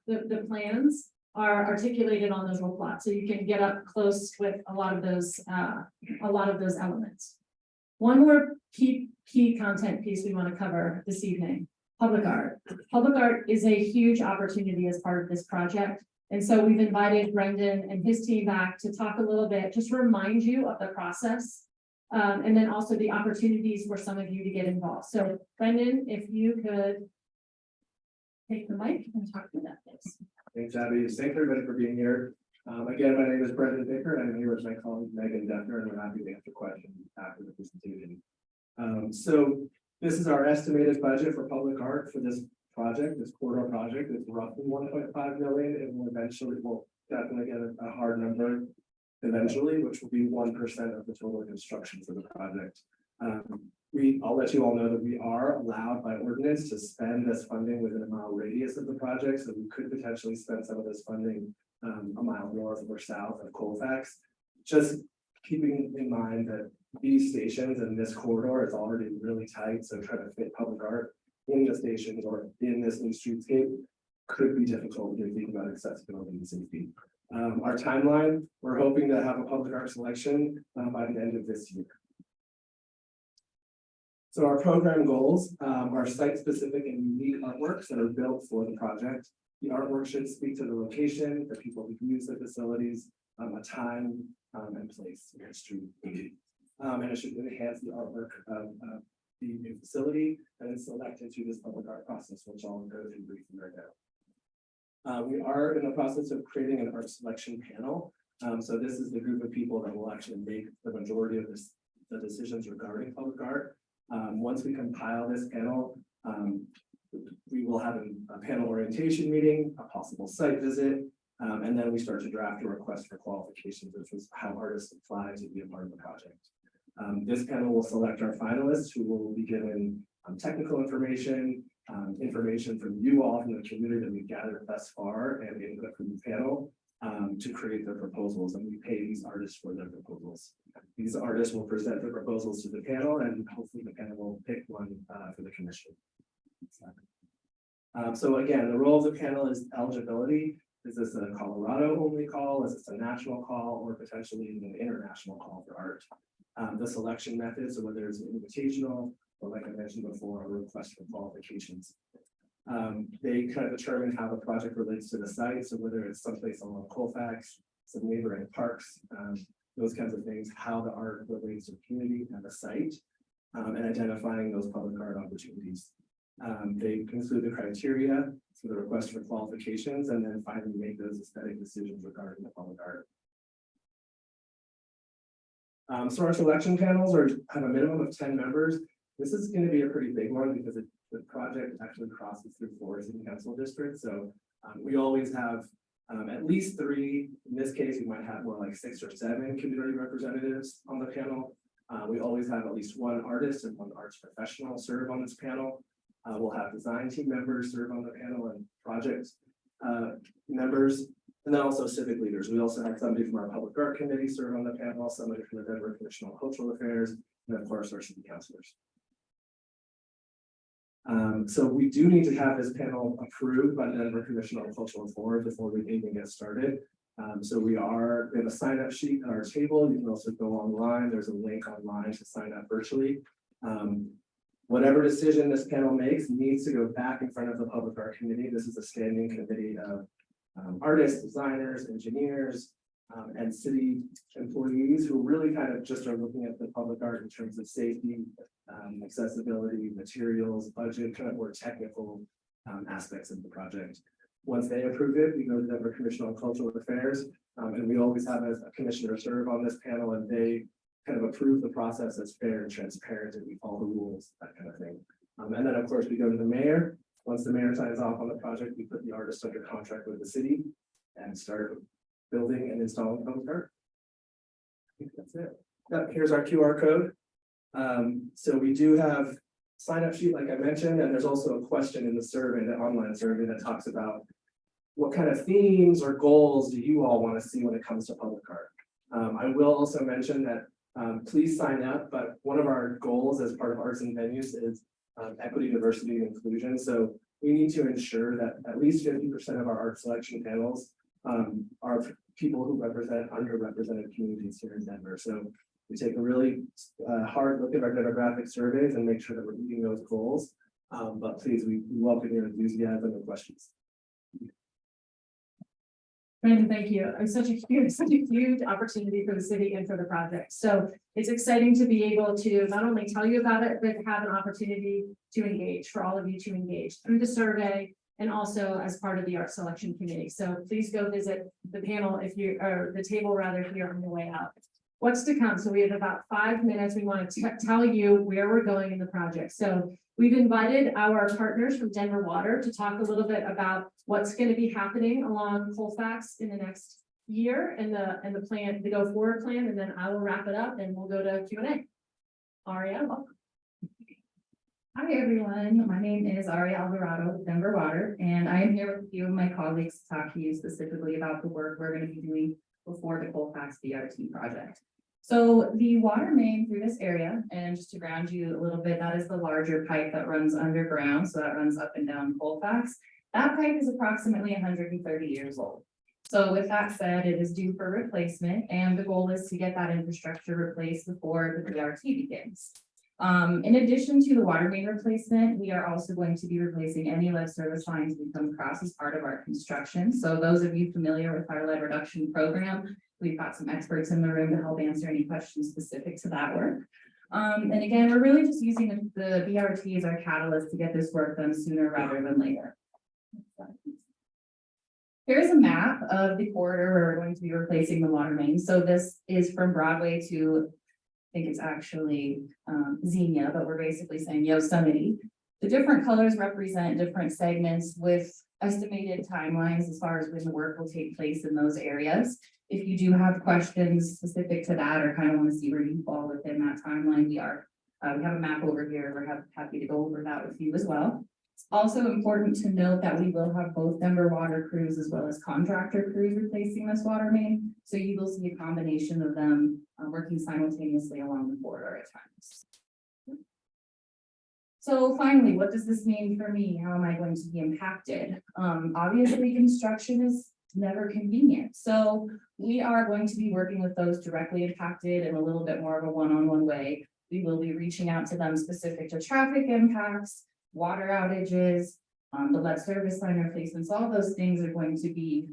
the plans are articulated on those roll plots. So you can get up close with a lot of those elements. One more key content piece we want to cover this evening. Public art. Public art is a huge opportunity as part of this project. And so we've invited Brendan and his team back to talk a little bit, just remind you of the process. And then also the opportunities for some of you to get involved. So Brendan, if you could take the mic and talk through that, please. Thanks, Abby. Thanks everybody for being here. Again, my name is Brendan Baker. I'm here with my colleague Megan Duffner, and we're happy to answer questions after the presentation. So this is our estimated budget for public art for this project, this corridor project. It's roughly 1.5 million, and we'll definitely get a hard number eventually, which will be 1% of the total construction for the project. I'll let you all know that we are allowed by ordinance to spend this funding within a mile radius of the project, so we could potentially spend some of this funding a mile north or south of Colfax. Just keeping in mind that these stations and this corridor is already really tight, so trying to fit public art in the stations or in this new streetscape could be difficult when you think about accessibility and safety. Our timeline, we're hoping to have a public art selection by the end of this year. So our program goals are site-specific and unique artworks that are built for the project. The artwork should speak to the location, the people who use the facilities, a time and place in history. And it should enhance the artwork of the new facility and then selected through this public art process, which I'll go through briefly right now. We are in the process of creating an art selection panel. So this is the group of people that will actually make the majority of the decisions regarding public art. Once we compile this panel, we will have a panel orientation meeting, a possible site visit, and then we start to draft a request for qualifications, which is how artists apply to be a part of the project. This panel will select our finalists who will be given technical information, information from you all from the community that we've gathered thus far and input from the panel to create their proposals, and we pay these artists for their proposals. These artists will present their proposals to the panel and hopefully the panel will pick one for the commission. So again, the role of the panel is eligibility. Is this a Colorado only call? Is this a national call or potentially even an international call for art? The selection methods, so whether it's an invitational or like I mentioned before, a request for qualifications. They kind of determine how the project relates to the site. So whether it's someplace along Colfax, some neighboring parks, those kinds of things, how the art relates to the community and the site, and identifying those public art opportunities. They include the criteria for the request for qualifications, and then finally make those aesthetic decisions regarding the public art. So our selection panels have a minimum of 10 members. This is going to be a pretty big one because the project actually crosses through 4 city council districts. So we always have at least 3. In this case, we might have more like 6 or 7 community representatives on the panel. We always have at least 1 artist and 1 arts professional serve on this panel. We'll have design team members serve on the panel and project members, and then also civic leaders. We also have somebody from our public art committee serve on the panel, somebody from the Denver Commission on Cultural Affairs, and of course our city councilors. So we do need to have this panel approved by the Denver Commission on Cultural Affairs before we even get started. So we have a sign up sheet at our table. You can also go online. There's a link online to sign up virtually. Whatever decision this panel makes needs to go back in front of the public art committee. This is a standing committee of artists, designers, engineers, and city employees who really kind of just are looking at the public art in terms of safety, accessibility, materials, budget, kind of more technical aspects of the project. Once they approve it, we go to the Denver Commission on Cultural Affairs, and we always have a commissioner serve on this panel, and they kind of approve the process as fair and transparent, and we follow the rules, that kind of thing. And then, of course, we go to the mayor. Once the mayor signs off on the project, we put the artist under contract with the city and start building and installing public art. I think that's it. Here's our QR code. So we do have sign-up sheet, like I mentioned, and there's also a question in the survey, the online survey, that talks about what kind of themes or goals do you all want to see when it comes to public art. I will also mention that please sign up, but one of our goals as part of Arts and Venues is equity, diversity, and inclusion. So we need to ensure that at least 50% of our art selection panels are people who represent underrepresented communities here in Denver. So we take a really hard look at our demographic surveys and make sure that we're meeting those goals. But please, we welcome your enthusiasm and questions. Brandon, thank you. It's such a huge opportunity for the city and for the project. So it's exciting to be able to not only tell you about it, but have an opportunity to engage, for all of you to engage through the survey and also as part of the art selection committee. So please go visit the panel or the table rather here on the way out. What's to come? So we have about 5 minutes. We want to tell you where we're going in the project. So we've invited our partners from Denver Water to talk a little bit about what's going to be happening along Colfax in the next year and the plan, the go forward plan, and then I will wrap it up and we'll go to Q&A. Aria, welcome. Hi, everyone. My name is Aria Alvarado with Denver Water, and I am here with a few of my colleagues to talk to you specifically about the work we're going to be doing before the Colfax BRT project. So the water main through this area, and just to ground you a little bit, that is the larger pipe that runs underground. So that runs up and down Colfax. That pipe is approximately 130 years old. So with that said, it is due for replacement, and the goal is to get that infrastructure replaced before the BRT begins. In addition to the water main replacement, we are also going to be replacing any lead service lines we come across as part of our construction. So those of you familiar with our lead reduction program, we've got some experts in the room to help answer any questions specific to that work. And again, we're really just using the BRT as our catalyst to get this work done sooner rather than later. Here's a map of the corridor where we're going to be replacing the water main. So this is from Broadway to, I think it's actually Xenia, but we're basically saying Yosemite. The different colors represent different segments with estimated timelines as far as when the work will take place in those areas. If you do have questions specific to that or kind of want to see where you fall within that timeline, we have a map over here. We're happy to go over that with you as well. It's also important to note that we will have both Denver water crews as well as contractor crews replacing this water main. So you will see a combination of them working simultaneously along the corridor at times. So finally, what does this mean for me? How am I going to be impacted? Obviously, construction is never convenient. So we are going to be working with those directly impacted in a little bit more of a one-on-one way. We will be reaching out to them specific to traffic impacts, water outages, the lead service line replacements, all those things are going to be,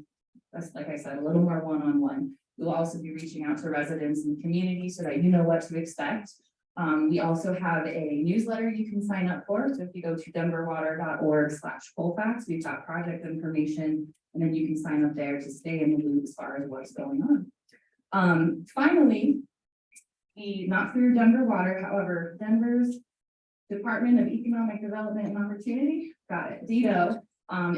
like I said, a little more one-on-one. We'll also be reaching out to residents in the community so that you know what to expect. We also have a newsletter you can sign up for. So if you go to denverwater.org/Colfax, we've got project information, and then you can sign up there to stay in the loop as far as what's going on. Finally, not through Denver Water, however, Denver's Department of Economic Development and Opportunity, got it, DEDO,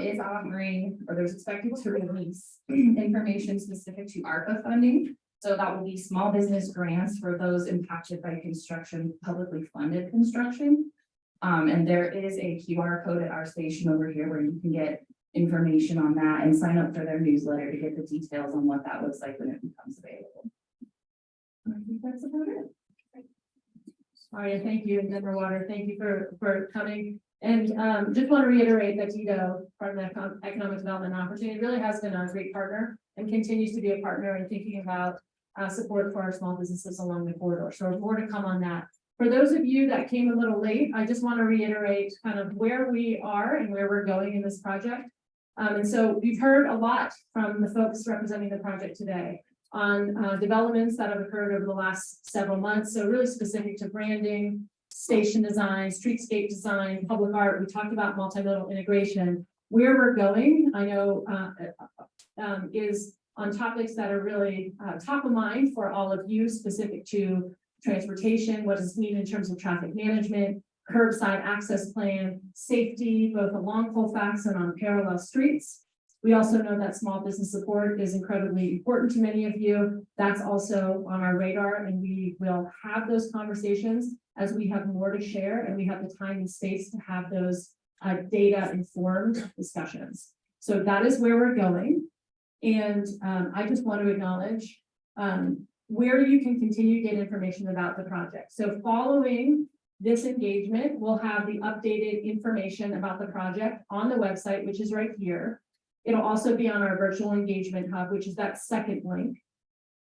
is offering, or there's expected to release information specific to ARPA funding. So that will be small business grants for those impacted by construction, publicly funded construction. And there is a QR code at our station over here where you can get information on that and sign up for their newsletter to get the details on what that looks like when it becomes available. I think that's about it. All right, thank you, Denver Water. Thank you for coming. And just want to reiterate that DEDO, part of the Economic Development and Opportunity, really has been a great partner and continues to be a partner in thinking about support for our small businesses along the corridor. So more to come on that. For those of you that came a little late, I just want to reiterate kind of where we are and where we're going in this project. And so we've heard a lot from the folks representing the project today on developments that have occurred over the last several months. So really specific to branding, station design, streetscape design, public art. We talked about multi-modal integration. Where we're going, I know is on topics that are really top of mind for all of you, specific to transportation. What does it mean in terms of traffic management, curbside access plan, safety, both along Colfax and on parallel streets. We also know that small business support is incredibly important to many of you. That's also on our radar, and we will have those conversations as we have more to share and we have the time and space to have those data informed discussions. So that is where we're going. And I just want to acknowledge where you can continue to get information about the project. So following this engagement, we'll have the updated information about the project on the website, which is right here. It'll also be on our virtual engagement hub, which is that second link.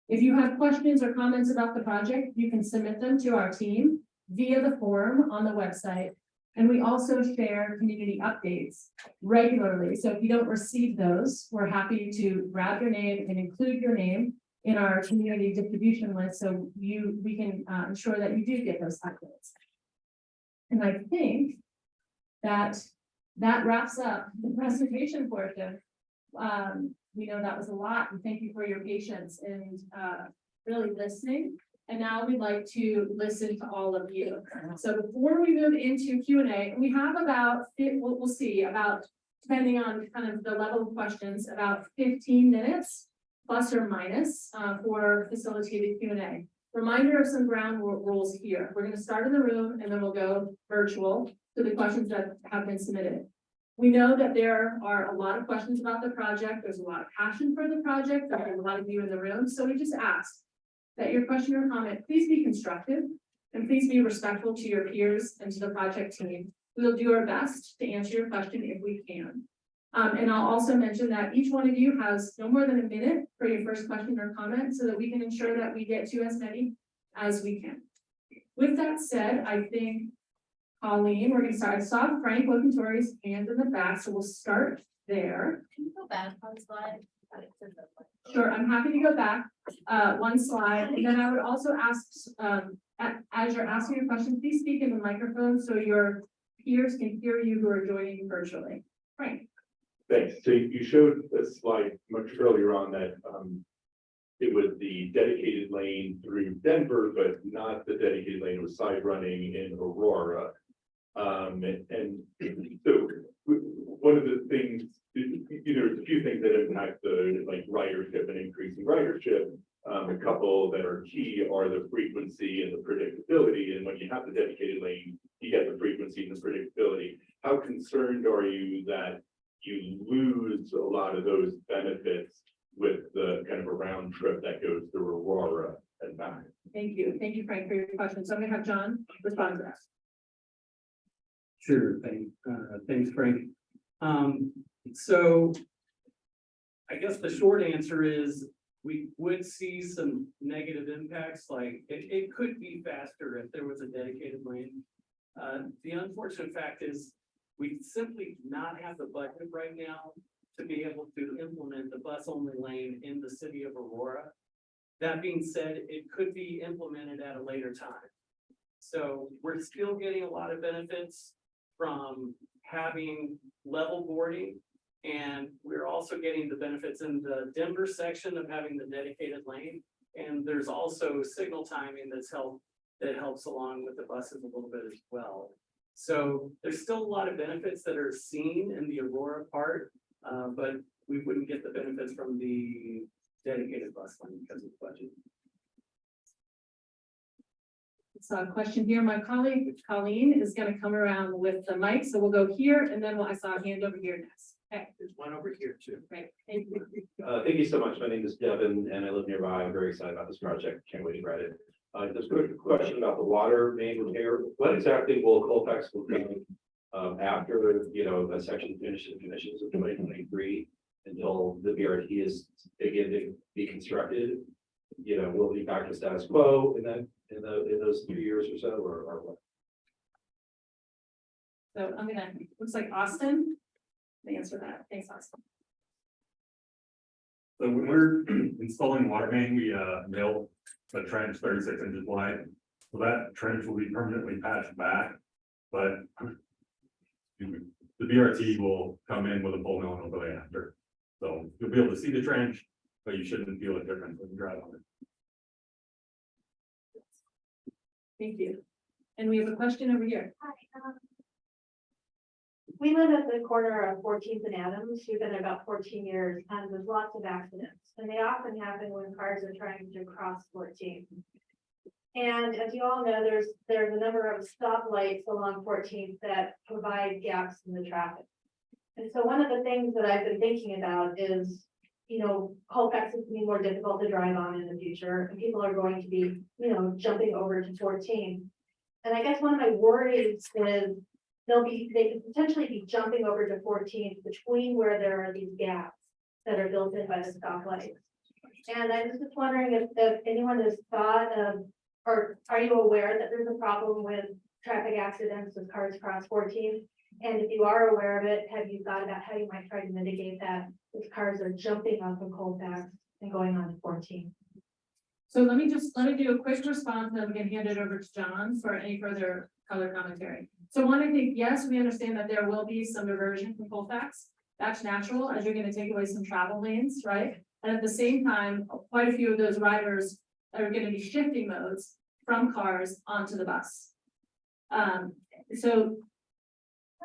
If you have questions or comments about the project, you can submit them to our team via the form on the website. And we also share community updates regularly. So if you don't receive those, we're happy to grab your name and include your name in our community distribution list. So we can ensure that you do get those updates. And I think that wraps up the presentation portion. We know that was a lot, and thank you for your patience and really listening. And now we'd like to listen to all of you. So before we move into Q&A, we have about, we'll see, about, depending on kind of the level of questions, about 15 minutes plus or minus for facilitated Q&A. Reminder of some ground rules here. We're going to start in the room and then we'll go virtual to the questions that have been submitted. We know that there are a lot of questions about the project. There's a lot of passion for the project. There's a lot of you in the room. So we just ask that your question or comment, please be constructive and please be respectful to your peers and to the project team. We will do our best to answer your question if we can. And I'll also mention that each one of you has no more than a minute for your first question or comment so that we can ensure that we get to as many as we can. With that said, I think Colleen, we're gonna start. I saw Frank Locantori's hand in the back, so we'll start there. Can you go back one slide? Sure, I'm happy to go back, one slide, and then I would also ask, as you're asking your question, please speak in the microphone so your peers can hear you who are joining virtually. Frank? Thanks. So you showed a slide much earlier on that it was the dedicated lane through Denver, but not the dedicated lane with side running in Aurora. And so one of the things, there's a few things that impact the like ridership and increasing ridership. A couple that are key are the frequency and the predictability. And when you have the dedicated lane, you get the frequency and the predictability. How concerned are you that you lose a lot of those benefits with the kind of a round trip that goes through Aurora and back? Thank you, Frank, for your question. So I'm gonna have John respond to that. Sure, thanks, Frank. So I guess the short answer is we would see some negative impacts, like it could be faster if there was a dedicated lane. The unfortunate fact is we simply do not have the budget right now to be able to implement the bus only lane in the city of Aurora. That being said, it could be implemented at a later time. So we're still getting a lot of benefits from having level boarding. And we're also getting the benefits in the Denver section of having the dedicated lane. And there's also signal timing that helps along with the buses a little bit as well. So there's still a lot of benefits that are seen in the Aurora part, but we wouldn't get the benefits from the dedicated bus lane because of the budget. So a question here, my colleague Colleen is gonna come around with the mic, so we'll go here, and then I saw a hand over here next. Okay, There's one over here too. great, thank you. Thank you so much. My name is Devin and I live nearby. I'm very excited about this project. Can't wait to write it. Just a quick question about the water main repair. What exactly will Colfax will do after, the section finishes of 2023 until the BRT is begin to be constructed? Will it be back to status quo in those 3 years or so, or what? So I'm gonna, looks like Austin, to answer that. Thanks, Austin. So when we're installing water main, we mill the trench 36 inches wide. So that trench will be permanently patched back, but the BRT will come in with a full mill and overlay after. So you'll be able to see the trench, but you shouldn't feel a difference when you drive on it. Thank you. And we have a question over here. Hi, we live at the corner of 14th and Adams. We've been there about 14 years, and there's lots of accidents, and they often happen when cars are trying to cross 14th. And as you all know, there's a number of stoplights along 14th that provide gaps in the traffic. And so one of the things that I've been thinking about is, Colfax is going to be more difficult to drive on in the future, and people are going to be, jumping over to 14th. And I guess one of my worries is they could potentially be jumping over to 14th between where there are these gaps that are built in by the stoplights. And I was just wondering if anyone has thought of, or are you aware that there's a problem with traffic accidents with cars cross 14th? And if you are aware of it, have you thought about how you might try to mitigate that if cars are jumping off of Colfax and going on to 14th? So let me do a quick response, and then we can hand it over to John for any further color commentary. So one, I think, yes, we understand that there will be some diversion from Colfax. That's natural, as you're gonna take away some travel lanes, right? And at the same time, quite a few of those riders are gonna be shifting modes from cars onto the bus.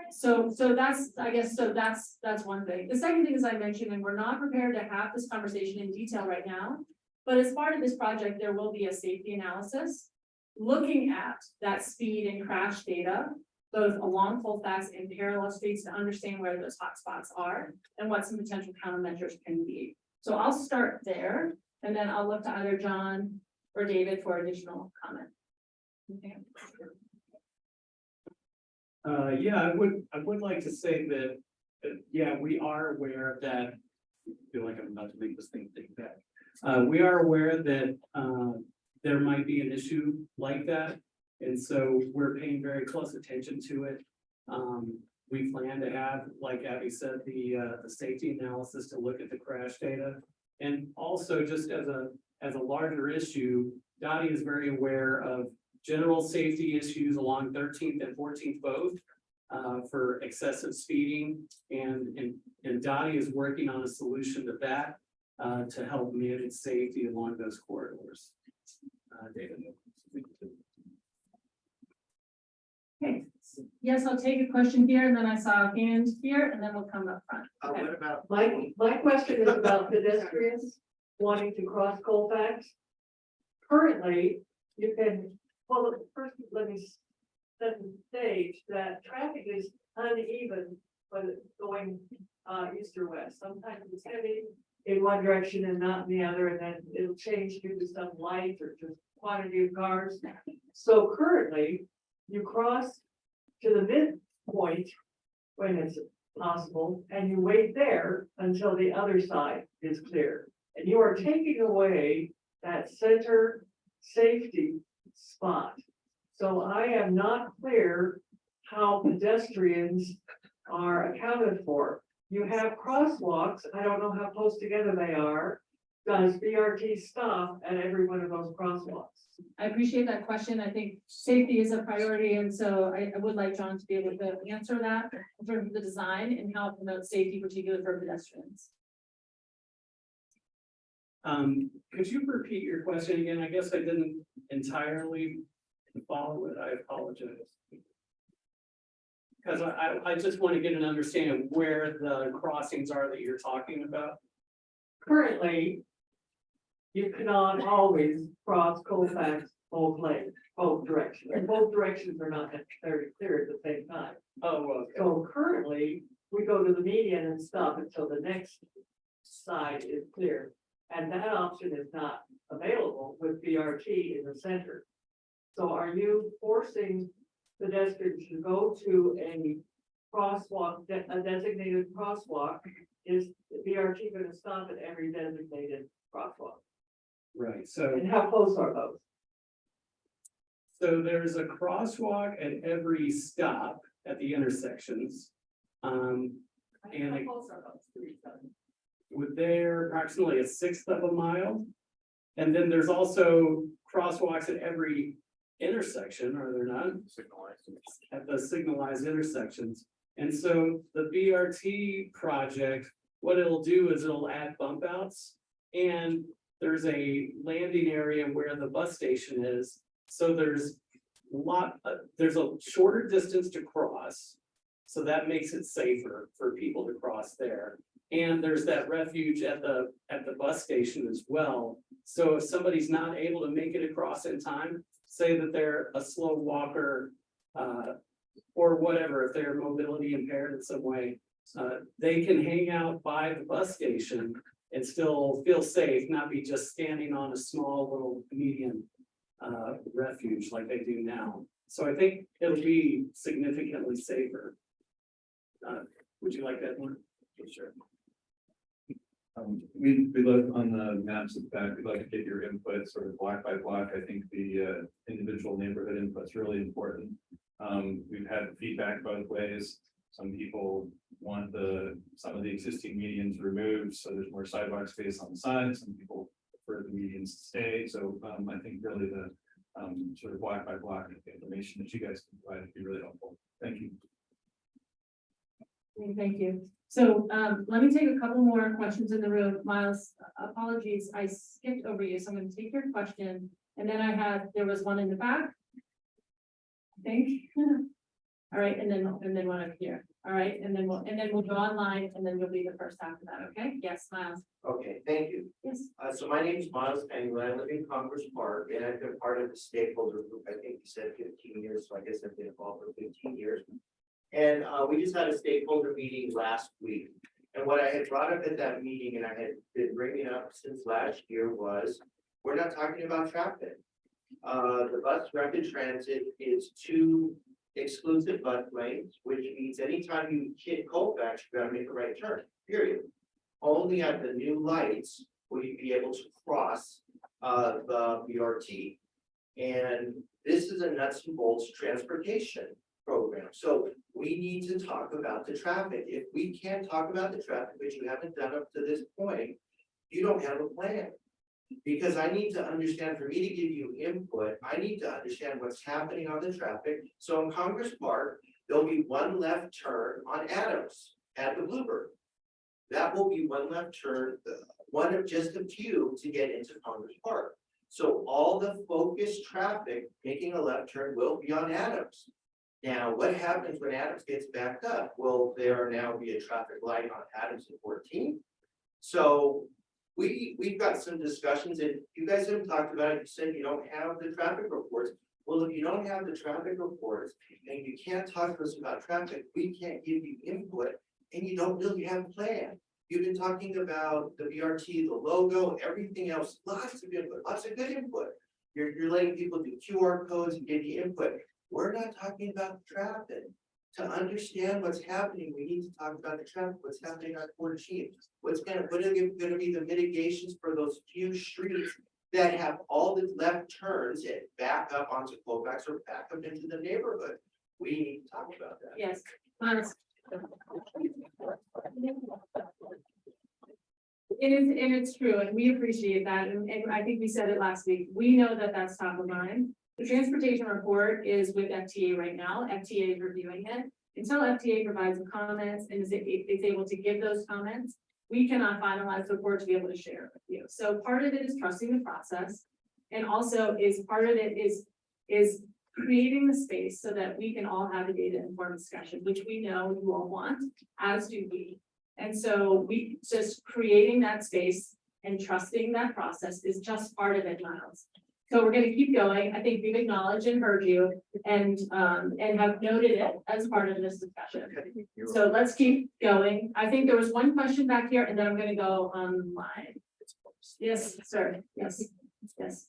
So that's, I guess, that's one thing. The second thing, as I mentioned, and we're not prepared to have this conversation in detail right now, but as part of this project, there will be a safety analysis looking at that speed and crash data, both along Colfax and parallel streets, to understand where those hotspots are and what some potential countermeasures can be. So I'll start there, and then I'll look to either John or David for additional comment. Okay. Yeah, I would like to say that Yeah, we are aware that, I feel like I'm about to make this thing think back. We are aware that, there might be an issue like that. And so we're paying very close attention to it. We plan to have, like Abby said, the safety analysis to look at the crash data. And also just as a larger issue, Dottie is very aware of general safety issues along 13th and 14th both. For excessive speeding and Dottie is working on a solution to that. To help manage safety along those corridors. David. Okay, yes, I'll take a question here, and then I saw a hand here, and then we'll come up front. Okay. What about? My question is about pedestrians wanting to cross Colfax. Currently, you can, well, first, let me set the stage that traffic is uneven, but it's going east or west. Sometimes it's heavy in one direction and not in the other, and then it'll change due to some light or just quantity of cars. So currently, you cross to the midpoint when it's possible, and you wait there until the other side is clear. And you are taking away that center safety spot. So I am not clear how pedestrians are accounted for. You have crosswalks, I don't know how close together they are. Does BRT stop at every one of those crosswalks? I appreciate that question. I think safety is a priority, and so I would like John to be able to answer that in terms of the design and how it promotes safety, particularly for pedestrians. Could you repeat your question again? I guess I didn't entirely follow it. I apologize. Because I just want to get an understanding of where the crossings are that you're talking about. Currently, you cannot always cross Colfax both lanes, both directions, and both directions are not necessarily clear at the same time. Oh, well, So currently, we go to the median and stop until the next side is clear. And that option is not available with BRT in the center. So are you forcing pedestrians to go to a crosswalk, a designated crosswalk? Is the BRT going to stop at every designated crosswalk? right. So. And how close are those? So there's a crosswalk at every stop at the intersections. And How close are those to each other? with there approximately 1/6 of a mile. And then there's also crosswalks at every intersection, are there not? At the signalized intersections. And so the BRT project, what it'll do is it'll add bump outs. And there's a landing area where the bus station is. So there's a shorter distance to cross. So that makes it safer for people to cross there. And there's that refuge at the bus station as well. So if somebody's not able to make it across in time, say that they're a slow walker, or whatever, if they're mobility impaired in some way, they can hang out by the bus station and still feel safe, not be just standing on a small little median refuge like they do now. So I think it'll be significantly safer. Would you like that one? Sure. We look on the maps at the back, we'd like to get your input sort of block by block. I think the individual neighborhood input's really important. We've had feedback both ways. Some people want some of the existing medians removed, so there's more sidewalk space on the sides. Some people prefer the medians to stay. So I think really the sort of block by block information that you guys can provide would be really helpful. Thank you. Thank you. So let me take a couple more questions in the room. Miles, apologies, I skipped over you, so I'm going to take your question. And then there was one in the back. I think. All right, and then one up here. All right, and then we'll go online, and then you'll be the first after that. Okay? Yes, Miles. Okay, thank you. Yes. So my name is Miles Penguin. I live in Congress Park, and I've been part of the stakeholder group. I think you said 15 years, so I guess I've been involved for 15 years. And we just had a stakeholder meeting last week. And what I had brought up at that meeting, and I had been bringing up since last year, was we're not talking about traffic. The bus rapid transit is 2 exclusive bus lanes, which means means anytime you hit Colfax, you gotta make a right turn, period. Only at the new lights will you be able to cross the BRT. And this is a nuts and bolts transportation program, so we need to talk about the traffic. If we can't talk about the traffic, which you haven't done up to this point, you don't have a plan. Because I need to understand, for me to give you input, I need to understand what's happening on the traffic. So in Congress Park, there'll be one left turn on Adams at the Bluebird. That will be one left turn, one of just a few to get into Congress Park. So all the focused traffic making a left turn will be on Adams. Now, what happens when Adams gets backed up? Will there now be a traffic light on Adams and 14? So we've got some discussions, and you guys have talked about it. You said you don't have the traffic reports. Well, if you don't have the traffic reports and you can't talk to us about traffic, we can't give you input, and you don't really have a plan. You've been talking about the BRT, the logo, everything else, lots of input, lots of good input. You're letting people do QR codes and give you input. We're not talking about traffic. To understand what's happening, we need to talk about the traffic, what's happening on 14. What are gonna be the mitigations for those few streets that have all the left turns and back up onto Colfax or back up into the neighborhood? We need to talk about that. Yes. It is, and it's true, and we appreciate that, and I think we said it last week, we know that that's top of mind. The transportation report is with FTA right now, FTA is reviewing it. Until FTA provides the comments and is able to give those comments, we cannot finalize the report to be able to share it with you. So part of it is trusting the process. And also is part of it is creating the space so that we can all have a data informed discussion, which we know you all want, as do we. And so we just creating that space and trusting that process is just part of it, Miles. So we're gonna keep going. I think we've acknowledged and heard you and have noted it as part of this discussion. So let's keep going. I think there was one question back here and then I'm gonna go online. Yes, sir. Yes, yes.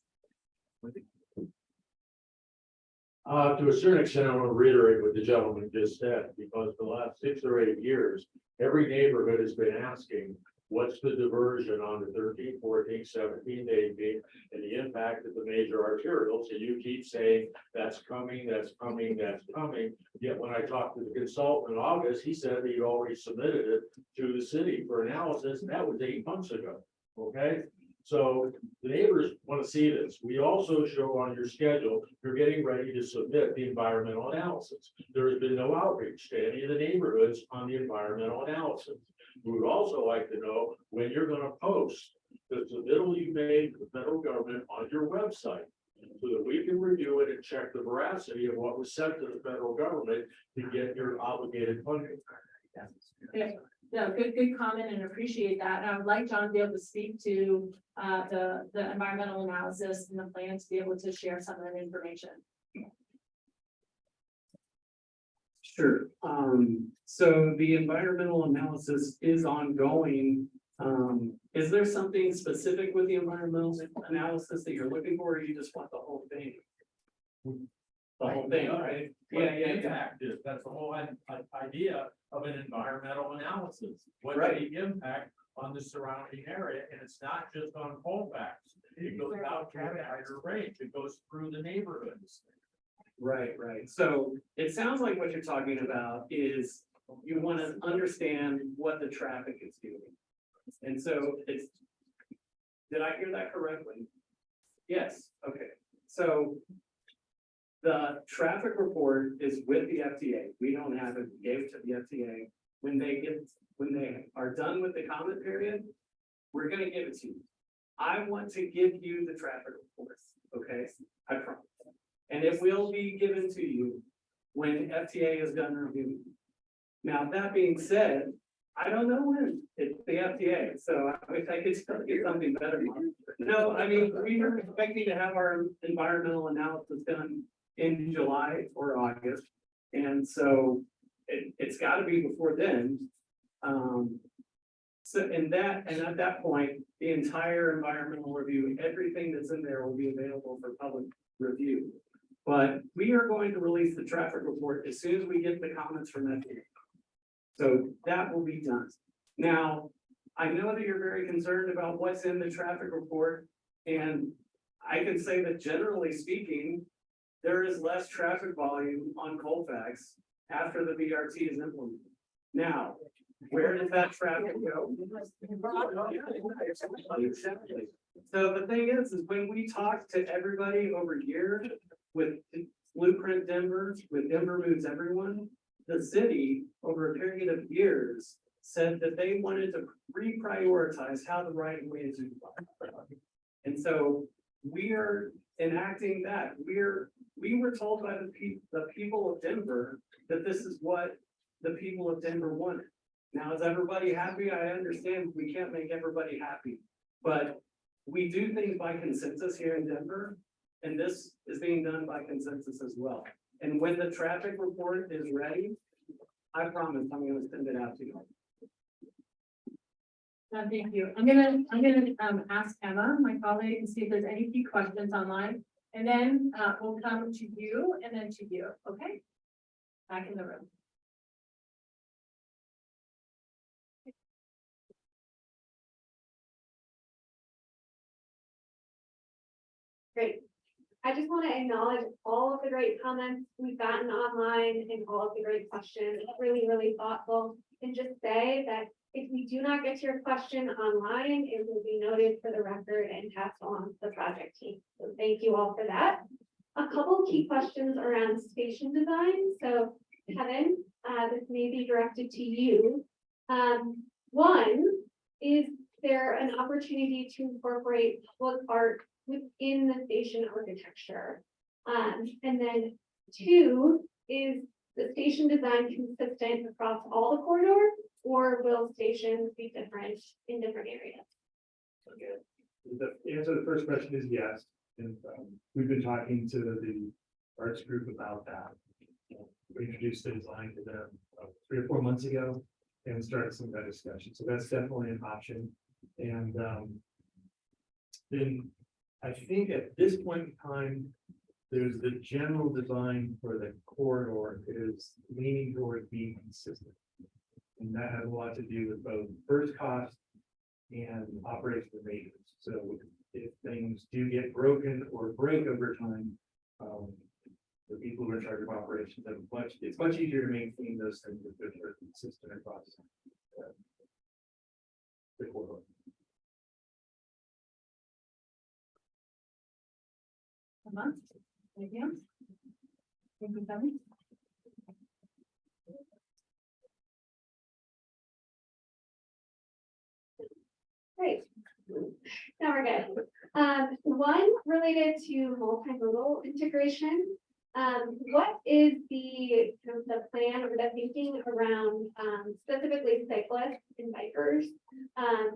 To a certain extent, I want to reiterate what the gentleman just said, because the last 6 or 8 years, every neighborhood has been asking, what's the diversion on the 13th, 14th, 17th, 18th, and the impact of the major arterials? And you keep saying, that's coming, that's coming, that's coming. Yet when I talked to the consultant in August, he said that he already submitted it to the city for analysis, and that was 8 months ago, okay? So the neighbors want to see this. We also show on your schedule, you're getting ready to submit the environmental analysis. There has been no outreach to any of the neighborhoods on the environmental analysis. We would also like to know when you're going to post the submittal you made to the federal government on your website, so that we can review it and check the veracity of what was sent to the federal government to get your obligated funding. Yeah, good comment and appreciate that. And I would like John to be able to speak to the environmental analysis and the plan to be able to share some of that information. Sure. So the environmental analysis is ongoing. Is there something specific with the environmental analysis that you're looking for, or you just want the whole thing? The whole thing, right? Yeah. Impact is, that's the whole idea of an environmental analysis. What's Right. the impact on the surrounding area? And it's not just on Colfax. It goes out to the entire range. It goes through the neighborhoods. Right. So it sounds like what you're talking about is you want to understand what the traffic is doing. And so did I hear that correctly? Yes, okay. So the traffic report is with the FTA. We don't have it, we gave it to the FTA. When they are done with the comment period, we're gonna give it to you. I want to give you the traffic reports, okay? I promise. And it will be given to you when FTA is done reviewing. Now, that being said, I don't know when, it's the FTA, so I wish I could still get something better. No, I mean, we were expecting to have our environmental analysis done in July or August. And so it's gotta be before then. And at that point, the entire environmental review, everything that's in there will be available for public review. But we are going to release the traffic report as soon as we get the comments from that. So that will be done. Now, I know that you're very concerned about what's in the traffic report. And I can say that generally speaking, there is less traffic volume on Colfax after the BRT is implemented. Now, where does that traffic go? Exactly. So the thing is when we talk to everybody over here with Blueprint Denver, with Denver Moves Everyone, the city over a period of years said that they wanted to reprioritize how the right of way is utilized. And so we are enacting that. We were told by the people of Denver that this is what the people of Denver wanted. Now, is everybody happy? I understand we can't make everybody happy, but we do things by consensus here in Denver, and this is being done by consensus as well. And when the traffic report is ready, I promise I'm gonna send it out to you. Thank you. I'm gonna ask Emma, my colleague, and see if there's any few questions online. And then we'll come to you and then to you, okay? Back in the room. Great. I just want to acknowledge all of the great comments we've gotten online and all of the great questions. It's really, really thoughtful. And just say that if we do not get to your question online, it will be noted for the record and passed on to the project team. So thank you all for that. A couple key questions around station design. So Kevin, this may be directed to you. One, is there an opportunity to incorporate public art within the station architecture? And then two, is the station design consistent across all the corridors, or will stations be different in different areas? Okay. The answer to the first question is yes, and we've been talking to the arts group about that. We introduced the design to them 3 or 4 months ago and started some of that discussion. So that's definitely an option. And then I think at this point in time, there's the general design for the corridor is leaning toward being consistent. And that has a lot to do with both first cost and operation and maintenance. So if things do get broken or break over time, the people who are in charge of operations have it's much easier to maintain those things if they're consistent across the corridor. Anything else? Anything coming? Great. Now we're good. One related to multimodal integration. What is the kind of the plan or the thinking around specifically cyclists and bikers?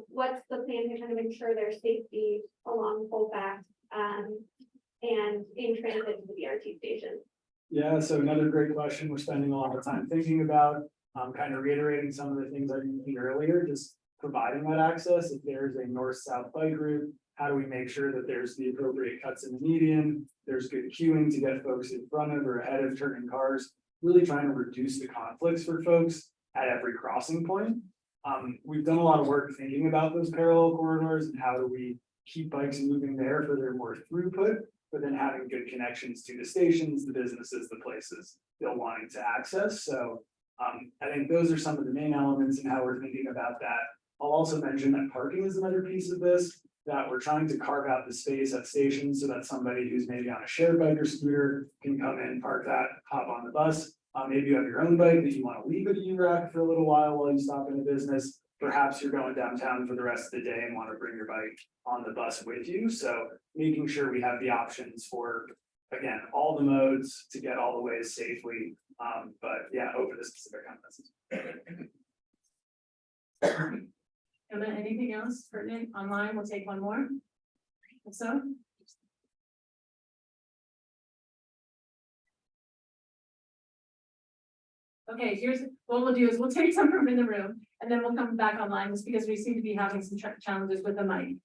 What's the plan to kind of ensure their safety along Colfax and in transit to the BRT station? Yeah, so another great question. We're spending a lot of time thinking about, kind of reiterating some of the things I mentioned earlier, just providing that access. If there's a north-south bike route, how do we make sure that there's the appropriate cuts in the median? There's good queuing to get folks in front of or ahead of turning cars, really trying to reduce the conflicts for folks at every crossing point. We've done a lot of work thinking about those parallel corridors and how do we keep bikes moving there for their more throughput, but then having good connections to the stations, the businesses, the places they're wanting to access. So I think those are some of the main elements in how we're thinking about that. I'll also mention that parking is another piece of this, that we're trying to carve out the space at stations so that somebody who's maybe on a shared bike or scooter can come in, park that, hop on the bus. Maybe you have your own bike that you want to leave at E-Rack for a little while you stop in a business. Perhaps you're going downtown for the rest of the day and want to bring your bike on the bus with you. So making sure we have the options for, again, all the modes to get all the ways safely. But yeah, open to specific comments. Emma, anything else pertinent online? We'll take one more. If so. Okay, here's what we'll do is we'll take some from in the room and then we'll come back online just because we seem to be having some challenges with the mic.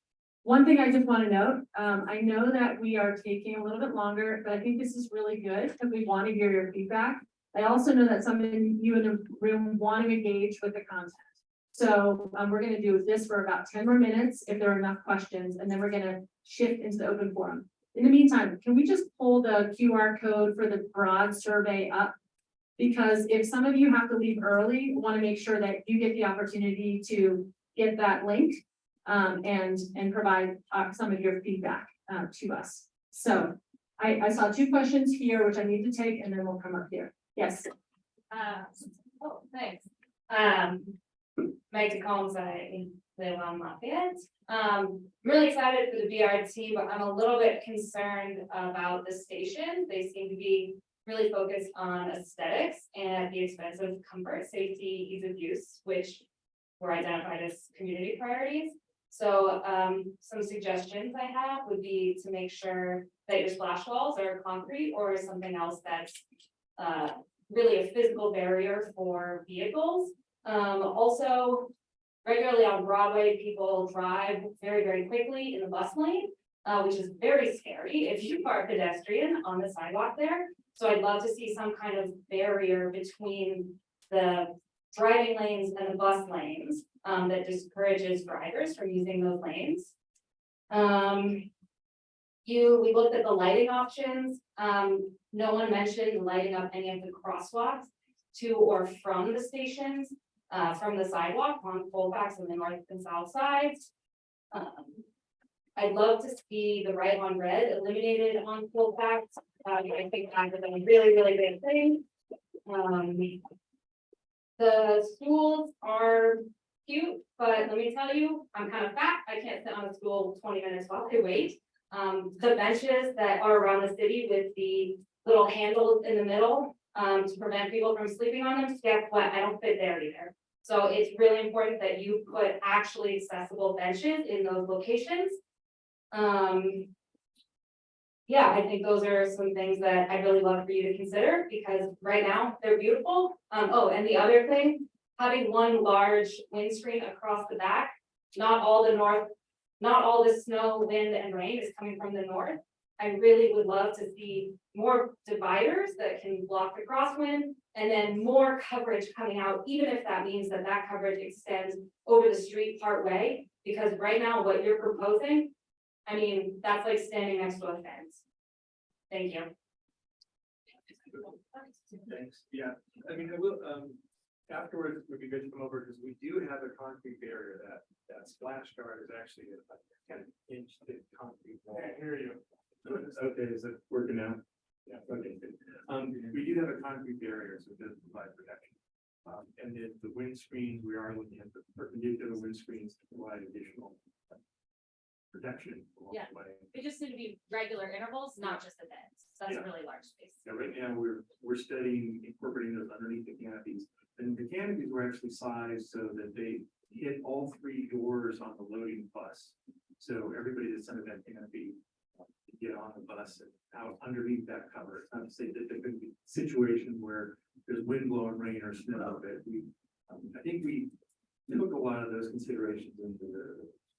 One thing I just want to note, I know that we are taking a little bit longer, but I think this is really good because we want to hear your feedback. I also know that some of you in the room want to engage with the content. So we're going to do this for about 10 more minutes if there are enough questions, and then we're going to shift into the open forum. In the meantime, can we just pull the QR code for the broad survey up? Because if some of you have to leave early, we want to make sure that you get the opportunity to get that link and provide some of your feedback to us. So I saw 2 questions here, which I need to take, and then we'll come up here. Yes. Oh, thanks. Maggie Combs, I live on Lafayette. Really excited for the BRT, but I'm a little bit concerned about the station. They seem to be really focused on aesthetics and at the expense of comfort, safety, ease of use, which were identified as community priorities. So some suggestions I have would be to make sure that your splash walls are concrete or something else that's really a physical barrier for vehicles. Also, regularly on Broadway, people drive very, very quickly in the bus lane, which is very scary if you are a pedestrian on the sidewalk there. So I'd love to see some kind of barrier between the driving lanes and the bus lanes that discourages drivers from using those lanes. We looked at the lighting options. No one mentioned lighting up any of the crosswalks to or from the stations, from the sidewalk on Colfax and the north and south sides. I'd love to see the right on red eliminated on Colfax. I think that's a really, really big thing. The schools are cute, but let me tell you, I'm kind of fat. I can't sit on a stool 20 minutes while I wait. The benches that are around the city with the little handles in the middle to prevent people from sleeping on them, guess what? I don't fit there either. So it's really important that you put actually accessible benches in those locations. Yeah, I think those are some things that I'd really love for you to consider because right now they're beautiful. Oh, and the other thing, having one large windscreen across the back, not all the snow, wind, and rain is coming from the north. I really would love to see more dividers that can block the crosswind and then more coverage coming out, even if that means that that coverage extends over the street part way. Because right now what you're proposing, I mean, that's like standing next to a fence. Thank you. Thanks, yeah, I mean, I will, afterwards, it would be good to come over, because we do have a concrete barrier, that splash guard is actually a 10-inch thick concrete wall. I hear you. Okay, is it working now? Yeah, okay, good. We do have a concrete barrier, so it does provide protection. And then the windscreens, we are looking at the perpendicular windscreens to provide additional protection along the way. It just need to be regular intervals, not just events. That's a really large space. Yeah, right now, we're studying incorporating those underneath the canopies. And the canopies were actually sized so that they hit all 3 doors on the loading bus. So everybody that's under that canopy can get on the bus and out underneath that cover. It's not to say that there could be situations where there's wind blowing rain or snow, but I think we took a lot of those considerations into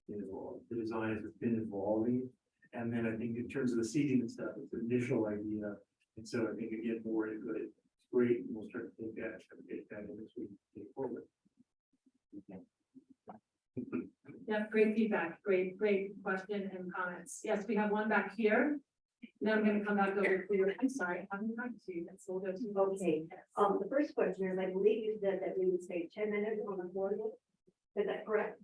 the design as it's been evolving. And then I think in terms of the seating and stuff, it's an initial idea. And so I think again, more into it, it's great. And we'll start to take that in as we take forward. Yeah, great feedback, great question and comments. Yes, we have one back here. Now I'm gonna come back over to you. I'm sorry, I'm not to you. So we'll go to. Okay, the first question is, I believe you said that we would save 10 minutes on the board. Is that correct?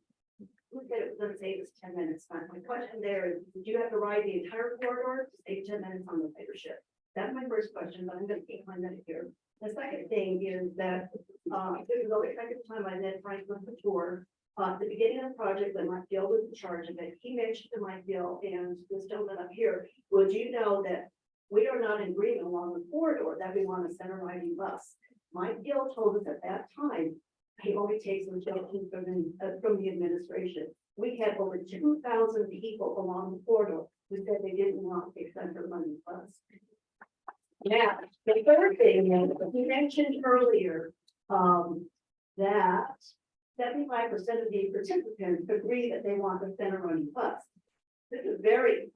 Who said it was gonna save us 10 minutes? My question there is, did you have to ride the entire corridor to save 10 minutes on the paper ship? That's my first question, but I'm gonna keep my minute here. The second thing is that, this is the second time I met Frank on the tour. At the beginning of the project, when Mike Gill was in charge of it, he mentioned to Mike Gill and this gentleman up here, would you know that we are not in agreement along the corridor that we want a center riding bus? Mike Gill told us at that time, he only takes suggestions from the administration. We had over 2,000 people along the corridor who said they didn't want a center riding bus. Now, the third thing is, he mentioned earlier, that 75% of the participants agree that they want the center running bus. This is very,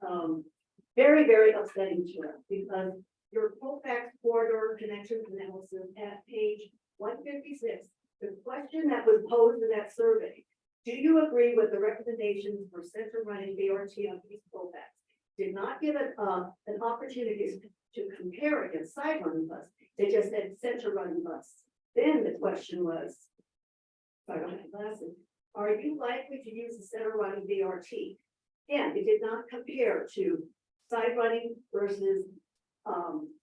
very upsetting to us because your Colfax corridor connections analysis at page 156, the question that was posed in that survey, do you agree with the recommendations for center running BRT on East Colfax? Did not give it an opportunity to compare against side running bus. They just said center running bus. Then the question was, if I don't have glasses, are you likely to use the center running BRT? And it did not compare to side running versus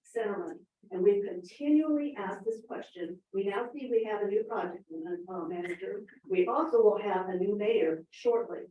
center running. And we've continually asked this question. We now see we have a new project manager. We also will have a new mayor shortly.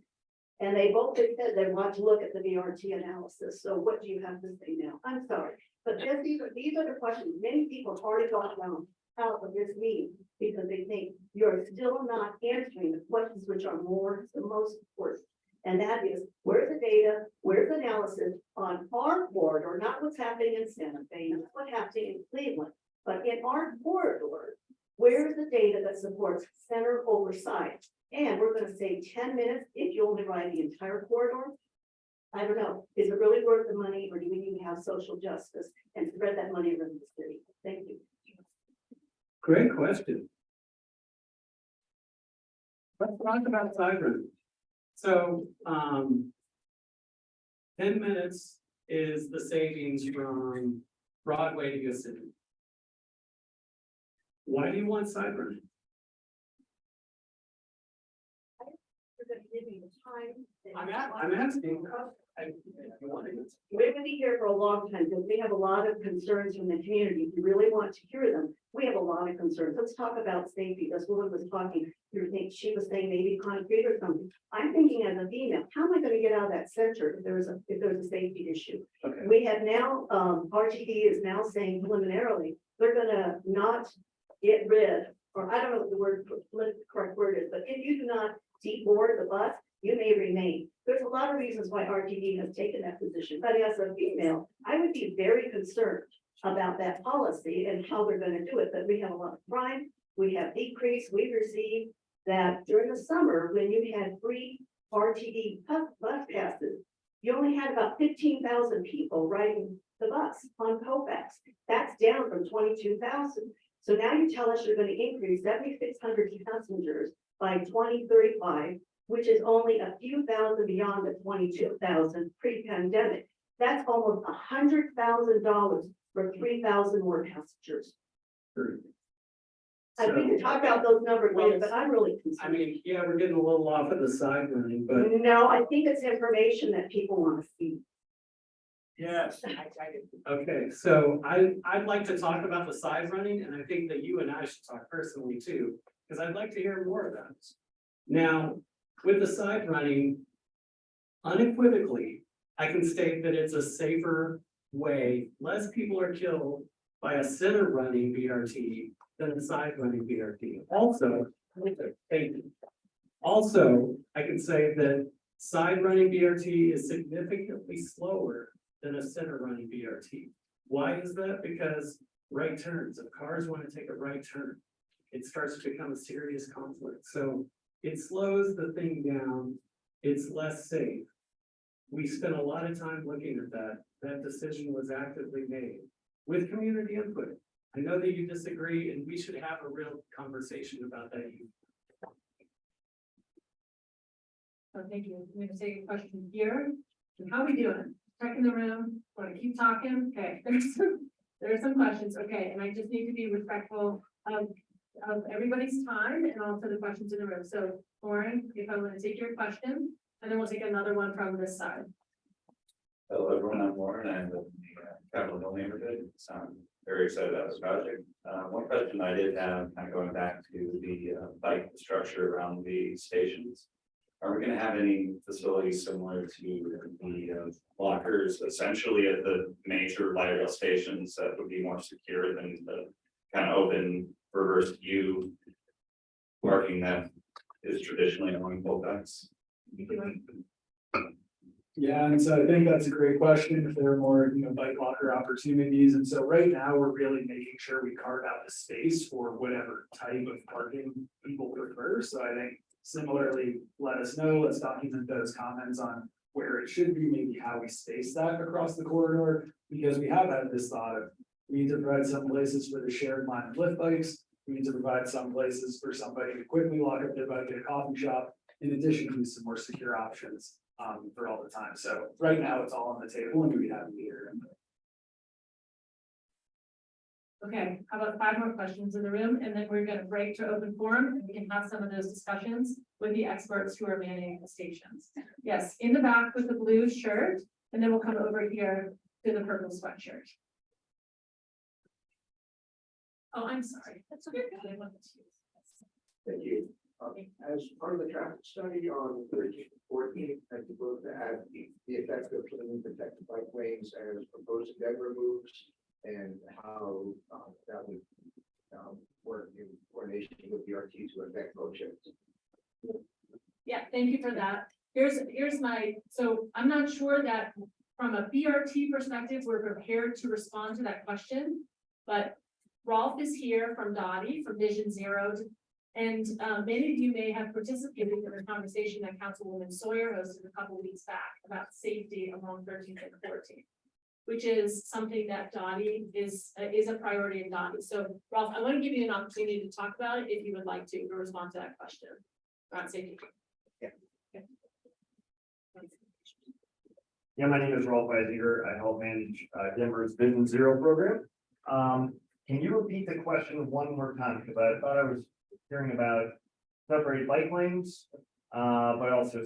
And they both said they want to look at the BRT analysis. So what do you have to say now? I'm sorry, but these are the questions. Many people have already gone down out of this meeting because they think you're still not answering the questions which are the most important. And that is, where's the data, where's the analysis on our corridor, not what's happening in Santa Fe, not what's happening in Cleveland, but in our corridor, where's the data that supports center oversight? And we're gonna save 10 minutes if you only ride the entire corridor. I don't know, is it really worth the money, or do we need to have social justice and spread that money around the city? Thank you. Great question. Let's talk about side running. So, 10 minutes is the savings from Broadway to Yosemite. Why do you want side running? You're gonna give me the time. I'm asking. We're gonna be here for a long time because we have a lot of concerns from the community. If you really want to hear them, we have a lot of concerns. Let's talk about safety. This woman was talking, she was saying maybe concrete or something. I'm thinking as a female, how am I gonna get out of that center if there's a safety issue? Okay. We have now, RTD is now saying preliminarily, they're gonna not get rid, or I don't know what the correct word is, but if you do not deboard the bus, you may remain. There's a lot of reasons why RTD has taken that position, but as a female, I would be very concerned about that policy and how they're gonna do it, but we have a lot of crime, we have decrease, we received that during the summer, when you had free RTD bus passes, you only had about 15,000 people riding the bus on Colfax. That's down from 22,000. So now you tell us you're gonna increase 7,600 passengers by 2035, which is only a few thousand beyond the 22,000 pre-pandemic. That's almost $100,000 for 3,000 more passengers. I think we talk about those numbers later, but I'm really concerned. I mean, yeah, we're getting a little off of the side running, but No, I think it's information that people want to see. Yes. okay, so I'd like to talk about the side running, and I think that you and I should talk personally too, because I'd like to hear more about it. Now, with the side running, unequivocally, I can state that it's a safer way. Less people are killed by a center running BRT than a side running BRT. Also, I can say that side running BRT is significantly slower than a center running BRT. Why is that? Because right turns, if cars want to take a right turn, it starts to become a serious conflict. So it slows the thing down. It's less safe. We spent a lot of time looking at that. That decision was actively made with community input. I know that you disagree, and we should have a real conversation about that. So thank you. I'm gonna take a question here. How are we doing? Check in the room. Want to keep talking? Okay, there are some questions. Okay, and I just need to be respectful of everybody's time and also the questions in the room. So Lauren, if I want to take your question, and then we'll take another one from this side. Hello, everyone. I'm Lauren. I live in the Capitol Hill neighborhood. So I'm very excited about this project. One question I did have, kind of going back to the bike structure around the stations. Are we going to have any facilities similar to the lockers essentially at the major light rail stations that would be more secure than the kind of open reverse view parking that is traditionally along Colfax? Yeah, and so I think that's a great question. If there are more, bike locker opportunities. And so right now, we're really making sure we carve out the space for whatever type of parking people prefer. So I think similarly, let us know, let's document those comments on where it should be, maybe how we space that across the corridor, because we have had this thought of, we need to provide some places for the shared line of lift bikes. We need to provide some places for somebody to quickly lock up their bike at a coffee shop, in addition to some more secure options for all the time. So right now, it's all on the table and we have to hear. Okay, how about 5 more questions in the room, and then we're gonna break to open forum, and we can have some of those discussions with the experts who are manning the stations. Yes, in the back with the blue shirt, and then we'll come over here to the purple sweatshirt. Oh, I'm sorry. That's okay. Thank you. As part of the traffic study on 13th and 14th, I propose to add the effect of cleaning protected bike lanes as proposed in Denver moves and how that would work in coordination with BRT to affect road shifts. Yeah, thank you for that. Here's my, so I'm not sure that from a BRT perspective, we're prepared to respond to that question, but Rolf is here from Dottie, from Vision Zero, and many of you may have participated in the conversation that Councilwoman Sawyer hosted a couple weeks back about safety along 13th and 14th, which is something that Dottie is a priority in Dottie. So Rolf, I want to give you an opportunity to talk about it if you would like to respond to that question about safety. Yeah, my name is Rolf Eisinger. I help manage Denver's Vision Zero program. Can you repeat the question one more time? Because I thought I was hearing about separated bike lanes, but also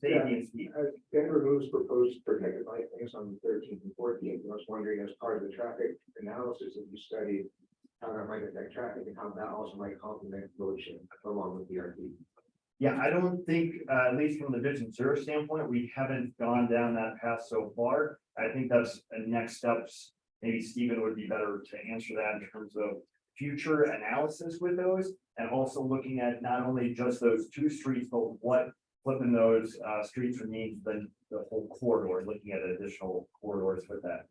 safety and speed. Denver moves proposed protected bike lanes on the 13th and 14th. I was wondering, as part of the traffic analysis that you studied, how that might affect traffic and how that also might complement road shift along with BRT. Yeah, I don't think, at least from the Vision Zero standpoint, we haven't gone down that path so far. I think that's a next steps. Maybe Stephen would be better to answer that in terms of future analysis with those, and also looking at not only just those 2 streets, but what flipping those streets would mean for the whole corridor, looking at additional corridors with that.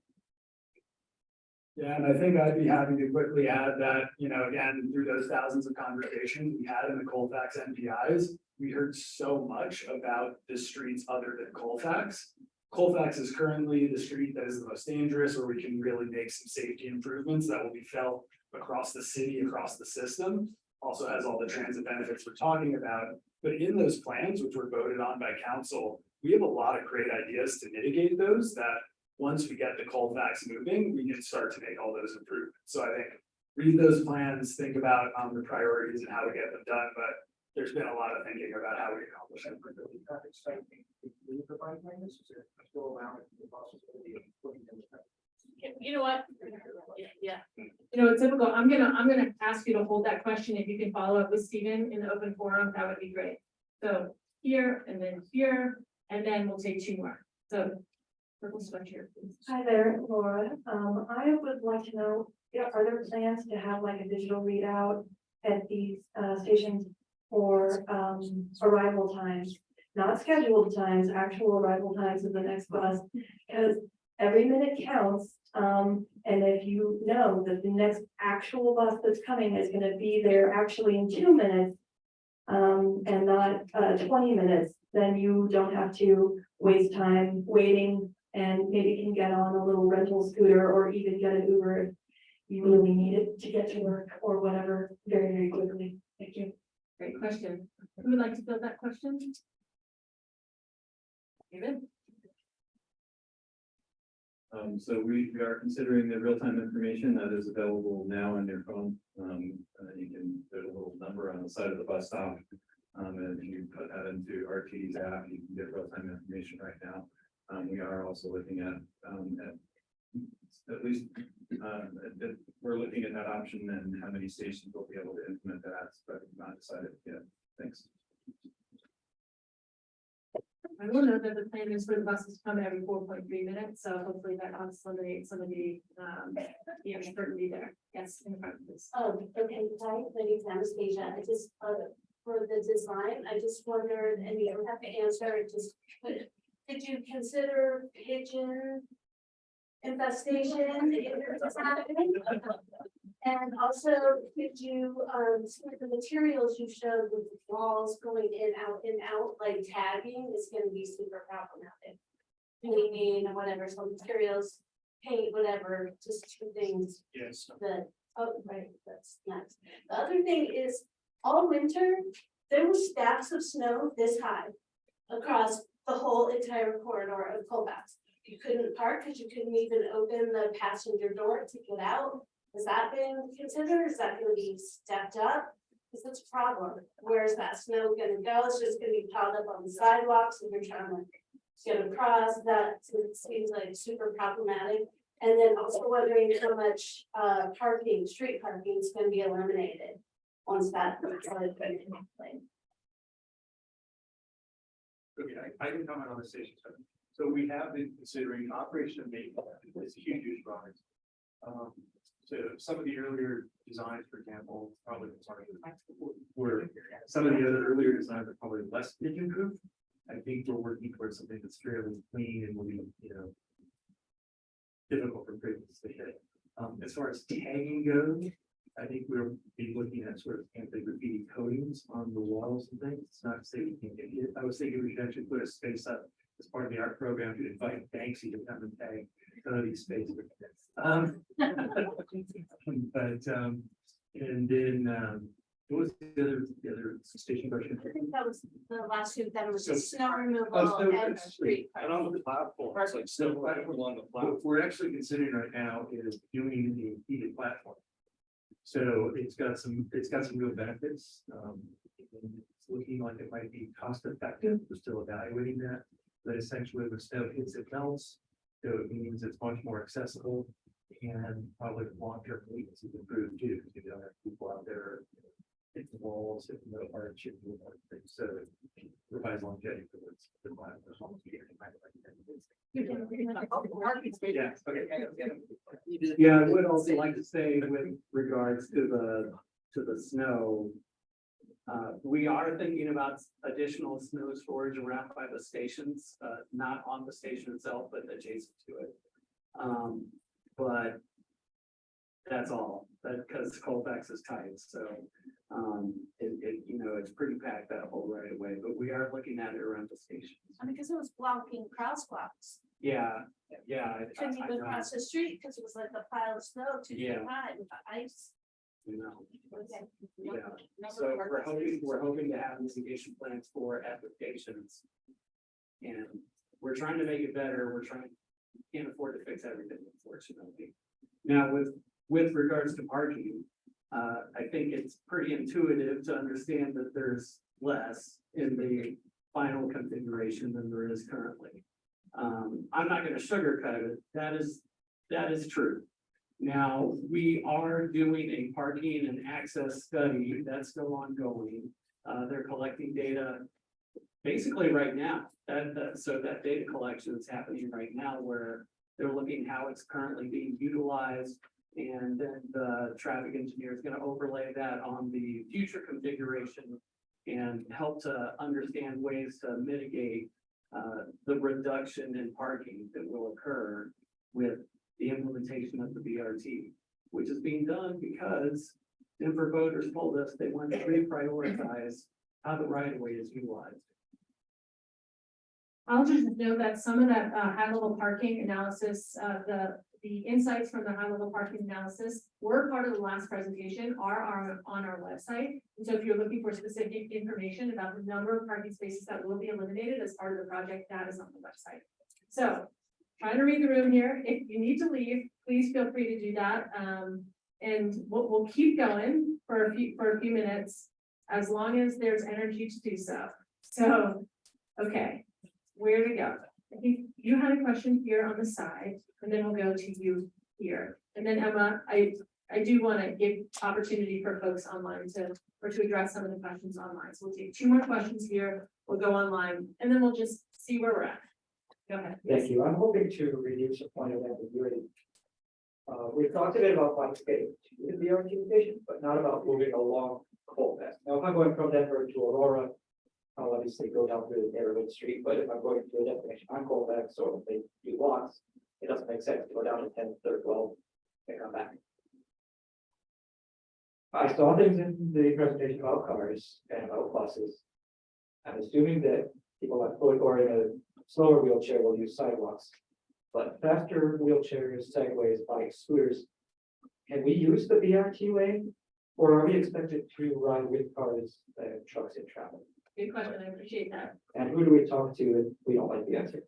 Yeah, and I think I'd be happy to quickly add that, you know, again, through those thousands of conversations we had in the Colfax NPIs, we heard so much about the streets other than Colfax. Colfax is currently the street that is the most dangerous, where we can really make some safety improvements that will be felt across the city, across the system. Also has all the transit benefits we're talking about. But in those plans, which were voted on by council, we have a lot of great ideas to mitigate those, that once we get the Colfax moving, we can start to make all those improvements. So I think read those plans, think about the priorities and how to get them done, but there's been a lot of thinking about how we accomplish them. You know what? Yeah. You know, it's typical. I'm gonna ask you to hold that question. If you can follow up with Stephen in the open forum, that would be great. So here, and then we'll take 2 more. So purple sweatshirt, please. Hi there, Laura. I would like to know, are there plans to have like a digital readout at these stations for arrival times? Not scheduled times, actual arrival times of the next bus, because every minute counts. And if you know that the next actual bus that's coming is going to be there actually in 2 minutes, and not 20 minutes, then you don't have to waste time waiting, and maybe can get on a little rental scooter or even get an Uber if you really need it to get to work or whatever very, very quickly. Thank you. Great question. Who would like to field that question? David? So we are considering the real-time information that is available now on your phone. You can, there's a little number on the side of the bus stop. And if you put that into RT's app, you can get real-time information right now. We are also looking at least, we're looking at that option and how many stations will be able to implement that, but not decided yet. Thanks. I will know that the plan is for the buses to come every 4.3 minutes, so hopefully that helps eliminate some of the uncertainty there. Yes, in front of this. Oh, okay, hi, my name's Anastasia. I just, for the design, I just wondered, and you don't have to answer it, just, but did you consider pigeon infestation in your design? And also, could you, some of the materials you showed with the walls going in, out, like tagging is gonna be super problematic. Cleaning or whatever, some materials, paint, whatever, just two things Yes. that, oh, right, that's next. The other thing is, all winter, there was stacks of snow this high across the whole entire corridor of Colfax. You couldn't park because you couldn't even open the passenger door to get out. Has that been considered? Is that gonna be stepped up? Because it's a problem. Where's that snow gonna go? It's just gonna be piled up on the sidewalks and you're trying to get across. That seems like super problematic. And then also wondering how much parking, street parking is gonna be eliminated once that started putting in place. Okay, I can comment on the station. So we have been considering operation of maintenance, it's a huge rise. So some of the earlier designs, for example, probably were some of the other earlier designs are probably less pigeon proof. I think we're working towards something that's fairly clean and will be, difficult for pigeons to hit. As far as tagging goes, I think we'll be looking at sort of anti-graffiti coatings on the walls and things. It's not to say we can't get hit. I was thinking we should actually put a space up as part of the art program to invite Banksy to come and tag some of these spaces. And then, what was the other station question? I think that was the last two, that was So- snow removal Oh, and street. And on the platform, it's like snow platform on the platform. What we're actually considering right now is doing a heated platform. So it's got some real benefits. It's looking like it might be cost effective. We're still evaluating that. But essentially when snow hits, it melts. So it means it's much more accessible and probably long-term maintenance is improved too, because you don't have people out there hitting the walls, hitting the arch, hitting the other things. So it provides longevity for the platform. Yeah, okay. Yeah, I would also like to say with regards to the snow. We are thinking about additional snow storage around by the stations, not on the station itself, but adjacent to it. But that's all, because Colfax is tight, so it's pretty packed that whole right away, but we are looking at it around the stations. Because it was blocking crosswalks. Yeah. Couldn't even cross the street because it was like a pile of snow 2 feet Yeah. high with the ice. Okay. Yeah, so we're hoping to have mitigation plans for applications. And we're trying to make it better, can't afford to fix everything, unfortunately. Now, with regards to parking, I think it's pretty intuitive to understand that there's less in the final configuration than there is currently. I'm not gonna sugarcoat it, that is true. Now, we are doing a parking and access study that's still ongoing. They're collecting data basically right now. So that data collection is happening right now where they're looking how it's currently being utilized. And then the traffic engineer is gonna overlay that on the future configuration and help to understand ways to mitigate the reduction in parking that will occur with the implementation of the BRT, which is being done because Denver voters told us they want to reprioritize how the right of way is utilized. I'll just note that some of that high level parking analysis, the insights from the high level parking analysis were part of the last presentation, are on our website. And so if you're looking for specific information about the number of parking spaces that will be eliminated as part of the project, that is on the website. So trying to read the room here. If you need to leave, please feel free to do that. And we'll keep going for a few minutes as long as there's energy to do so. So, okay, where to go? I think you had a question here on the side, and then we'll go to you here. And then Emma, I do want to give opportunity for folks online to address some of the questions online. So we'll take 2 more questions here. We'll go online, and then we'll just see where we're at. Go ahead. Thank you. I'm hoping to reduce the point of ambiguity. We've talked a bit about bikes getting to the BRT station, but not about moving along Colfax. Now, if I'm going from Denver to Aurora, I'll obviously go down through the neighborhood street, but if I'm going to a destination on Colfax or they do blocks, it doesn't make sense to go down to 10, 12, and come back. I saw things in the presentation about cars and about buses. I'm assuming that people on foot or in a slower wheelchair will use sidewalks. But faster wheelchairs, segways, bikes, scooters, can we use the BRT lane? Or are we expected to run with cars and trucks in traffic? Good question, I appreciate that. And who do we talk to if we don't like the answer?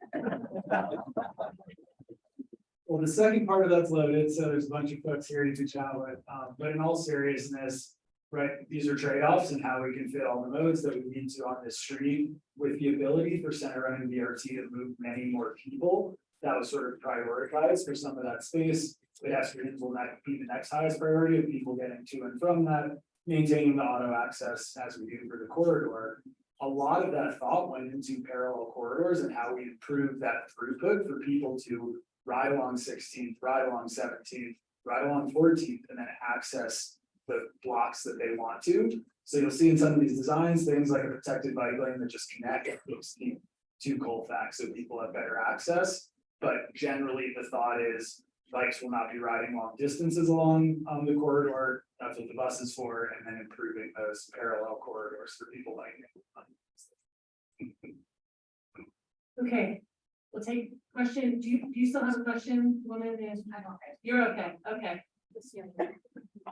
Well, the second part of that's loaded, so there's a bunch of folks here to chat with, but in all seriousness, right, these are trade-offs and how we can fit all the modes that we need to on this street. With the ability for center running BRT to move many more people, that was sort of prioritized for some of that space. Pedestrians will not be the next highest priority of people getting to and from that, maintaining the auto access as we do for the corridor. A lot of that thought went into parallel corridors and how we improve that throughput for people to ride along 16th, ride along 17th, ride along 14th, and then access the blocks that they want to. So you'll see in some of these designs, things like a protected bike lane that just connect to Colfax so people have better access. But generally, the thought is bikes will not be riding long distances along the corridor. That's what the bus is for, and then improving those parallel corridors for people biking. Okay, we'll take question. Do you still have a question? Woman, you're okay, okay.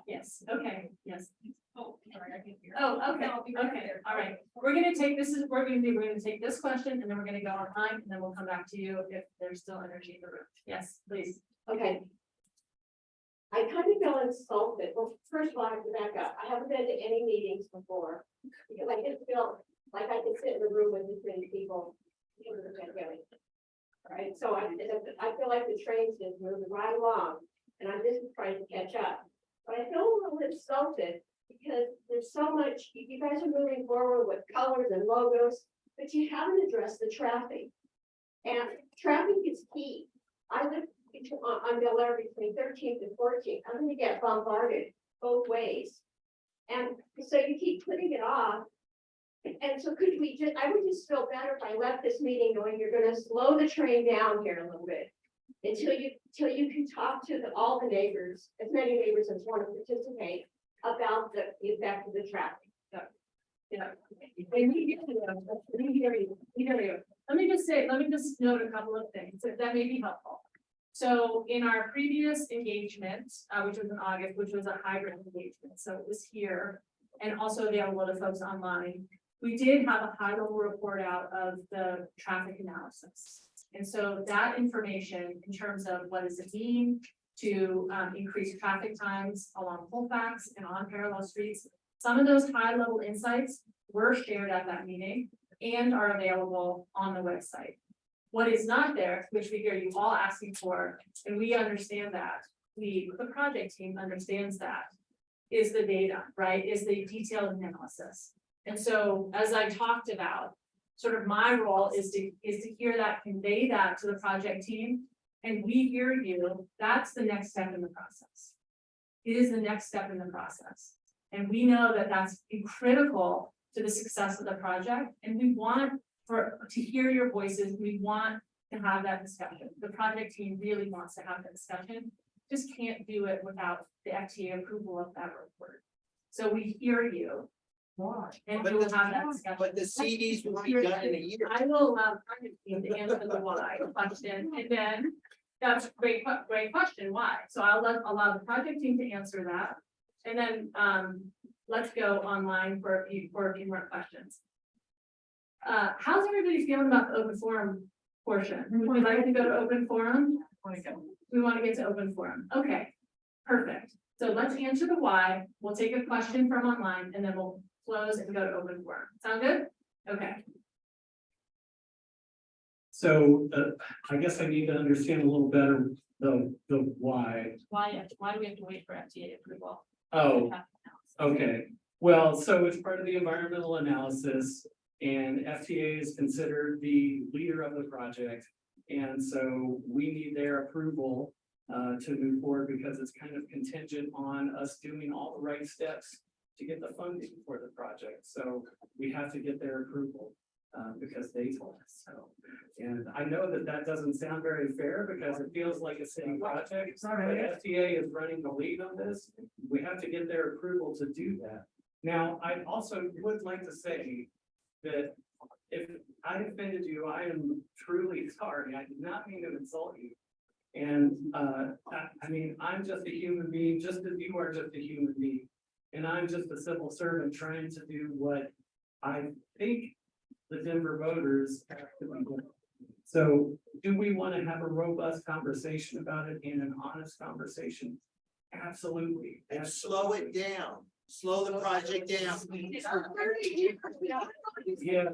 Yes, okay, yes. Oh, sorry, I can't hear. Oh, okay, okay, all right. We're gonna take this question and then we're gonna go online and then we'll come back to you if there's still energy in the room. Yes, please. Okay. I kind of feel insulted. Well, first of all, I have to back up. I haven't been to any meetings before. Because I just feel like I can sit in the room with this many people. Because of the pandemic. Right, so I feel like the train's just moving right along. And I'm just trying to catch up. But I feel a little insulted because there's so much, you guys are moving forward with colors and logos, but you haven't addressed the traffic. And traffic is key. I live on Bel Air between 13th and 14th. I'm gonna get bombarded both ways. And so you keep putting it off. And so could we just, I would just feel better if I left this meeting knowing you're gonna slow the train down here a little bit. Until you can talk to all the neighbors, as many neighbors as want to participate about the effect of the traffic. So, yeah. And we hear you. Let me just note a couple of things that may be helpful. So in our previous engagement, which was in August, which was a hybrid engagement, so it was here and also available to folks online. We did have a high level report out of the traffic analysis. And so that information in terms of what does it mean to increase traffic times along Colfax and on parallel streets, some of those high level insights were shared at that meeting and are available on the website. What is not there, which we hear you all asking for, and we understand that, the project team understands that, is the data, right? Is the detailed analysis. And so as I talked about, sort of my role is to hear that, convey that to the project team, and we hear you. That's the next step in the process. It is the next step in the process. And we know that that's critical to the success of the project. And we want to hear your voices. We want to have that discussion. The project team really wants to have that discussion. Just can't do it without the FTA approval of that report. So we hear you. And we will have that discussion. But the CDs will be done in a year. I will allow project team to answer the why question, and then that's a great question, why? So I'll allow the project team to answer that. And then let's go online for a few more questions. How's everybody feeling about the open forum portion? Would we like to go to open forum? We want to get to open forum. Okay, perfect. So let's answer the why. We'll take a question from online and then we'll close and go to open forum. Sound good? Okay. So I guess I need to understand a little better the why. Why do we have to wait for FTA approval? Oh, okay. Well, so it's part of the environmental analysis and FTA is considered the leader of the project. And so we need their approval to move forward because it's kind of contingent on us doing all the right steps to get the funding for the project. So we have to get their approval. because they told us so. And I know that that doesn't sound very fair because it feels like a city project. But FTA is running the lead on this. We have to get their approval to do that. Now, I also would like to say that if I offended you, I am truly sorry. I did not mean to insult you. And, I mean, I'm just a human being, just as you are just a human being. And I'm just a civil servant trying to do what I think the Denver voters have to be doing. So do we want to have a robust conversation about it and an honest conversation? Absolutely. And slow it down, slow the project down. Yeah.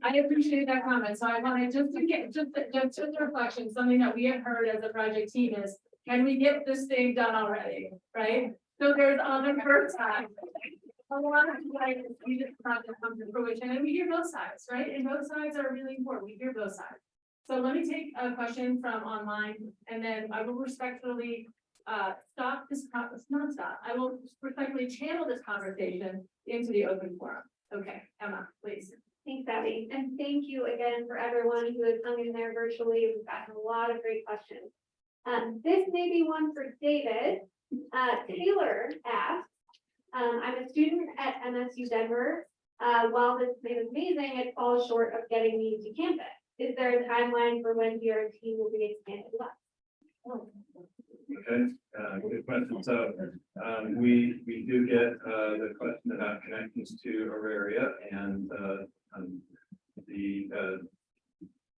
I appreciate that comment, so I wanted just to get, just a reflection, something that we have heard as a project team is, can we get this thing done already, right? So there's other first time. A lot of like, we just project come to fruition, and we hear both sides, right? And both sides are really important, we hear both sides. So let me take a question from online, and then I will respectfully stop this, not stop, I will respectfully channel this conversation into the open forum. Okay, Emma, please. Thanks, Abby, and thank you again for everyone who has hung in there virtually. We've gotten a lot of great questions. This may be one for David. Taylor asked, I'm a student at MSU Denver. While this is amazing, it falls short of getting me to campus. Is there a timeline for when BRT will be expanded left? Okay, good question. So, we do get, the question about connections to Auraria and,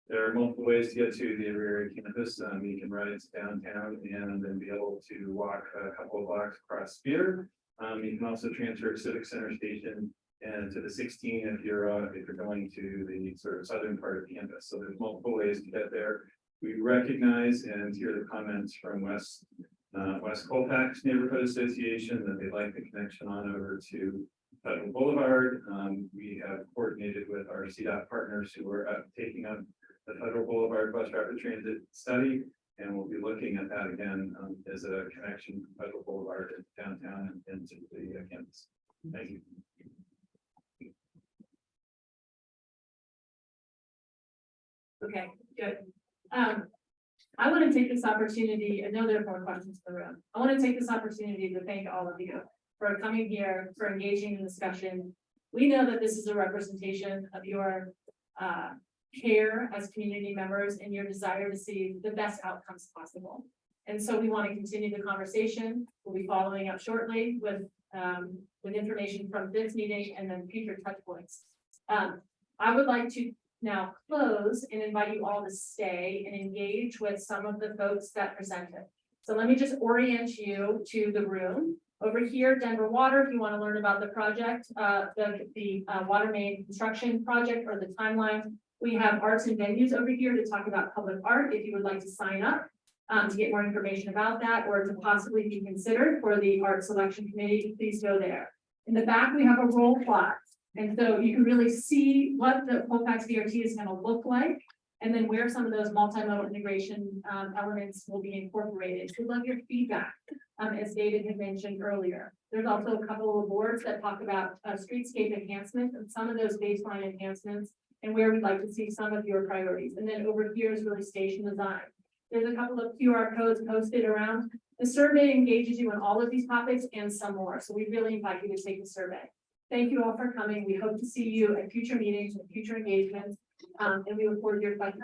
there are multiple ways to get to the Auraria campus. You can ride downtown and then be able to walk a couple of blocks across Spear. You can also transfer to Civic Center Station and to the 16 if you're going to the sort of southern part of campus. So there's multiple ways to get there. We recognize and hear the comments from West Colfax Neighborhood Association that they like the connection on over to Federal Boulevard. We have coordinated with our CDOT partners who are taking up the Federal Boulevard bus rapid transit study, and we'll be looking at that again as a connection from Federal Boulevard to downtown and into the campus. Thank you. Okay, good. I want to take this opportunity, I know there are more questions in the room. I want to take this opportunity to thank all of you for coming here, for engaging in discussion. We know that this is a representation of your care as community members and your desire to see the best outcomes possible. And so we want to continue the conversation. We'll be following up shortly with information from this meeting and then future touch points. I would like to now close and invite you all to stay and engage with some of the folks that presented. So let me just orient you to the room. Over here, Denver Water, if you want to learn about the project, the water main construction project or the timeline. We have arts and venues over here to talk about public art. If you would like to sign up to get more information about that or to possibly be considered for the art selection committee, please go there. In the back, we have a roll plot. And so you can really see what the Colfax BRT is going to look like, and then where some of those multimodal integration elements will be incorporated. We love your feedback, as David had mentioned earlier. There's also a couple of boards that talk about streetscape enhancements and some of those baseline enhancements and where we'd like to see some of your priorities. And then over here is really station design. There's a couple of QR codes posted around. The survey engages you on all of these topics and some more. So we really invite you to take the survey. Thank you all for coming. We hope to see you at future meetings and future engagements. And we look forward to your questions.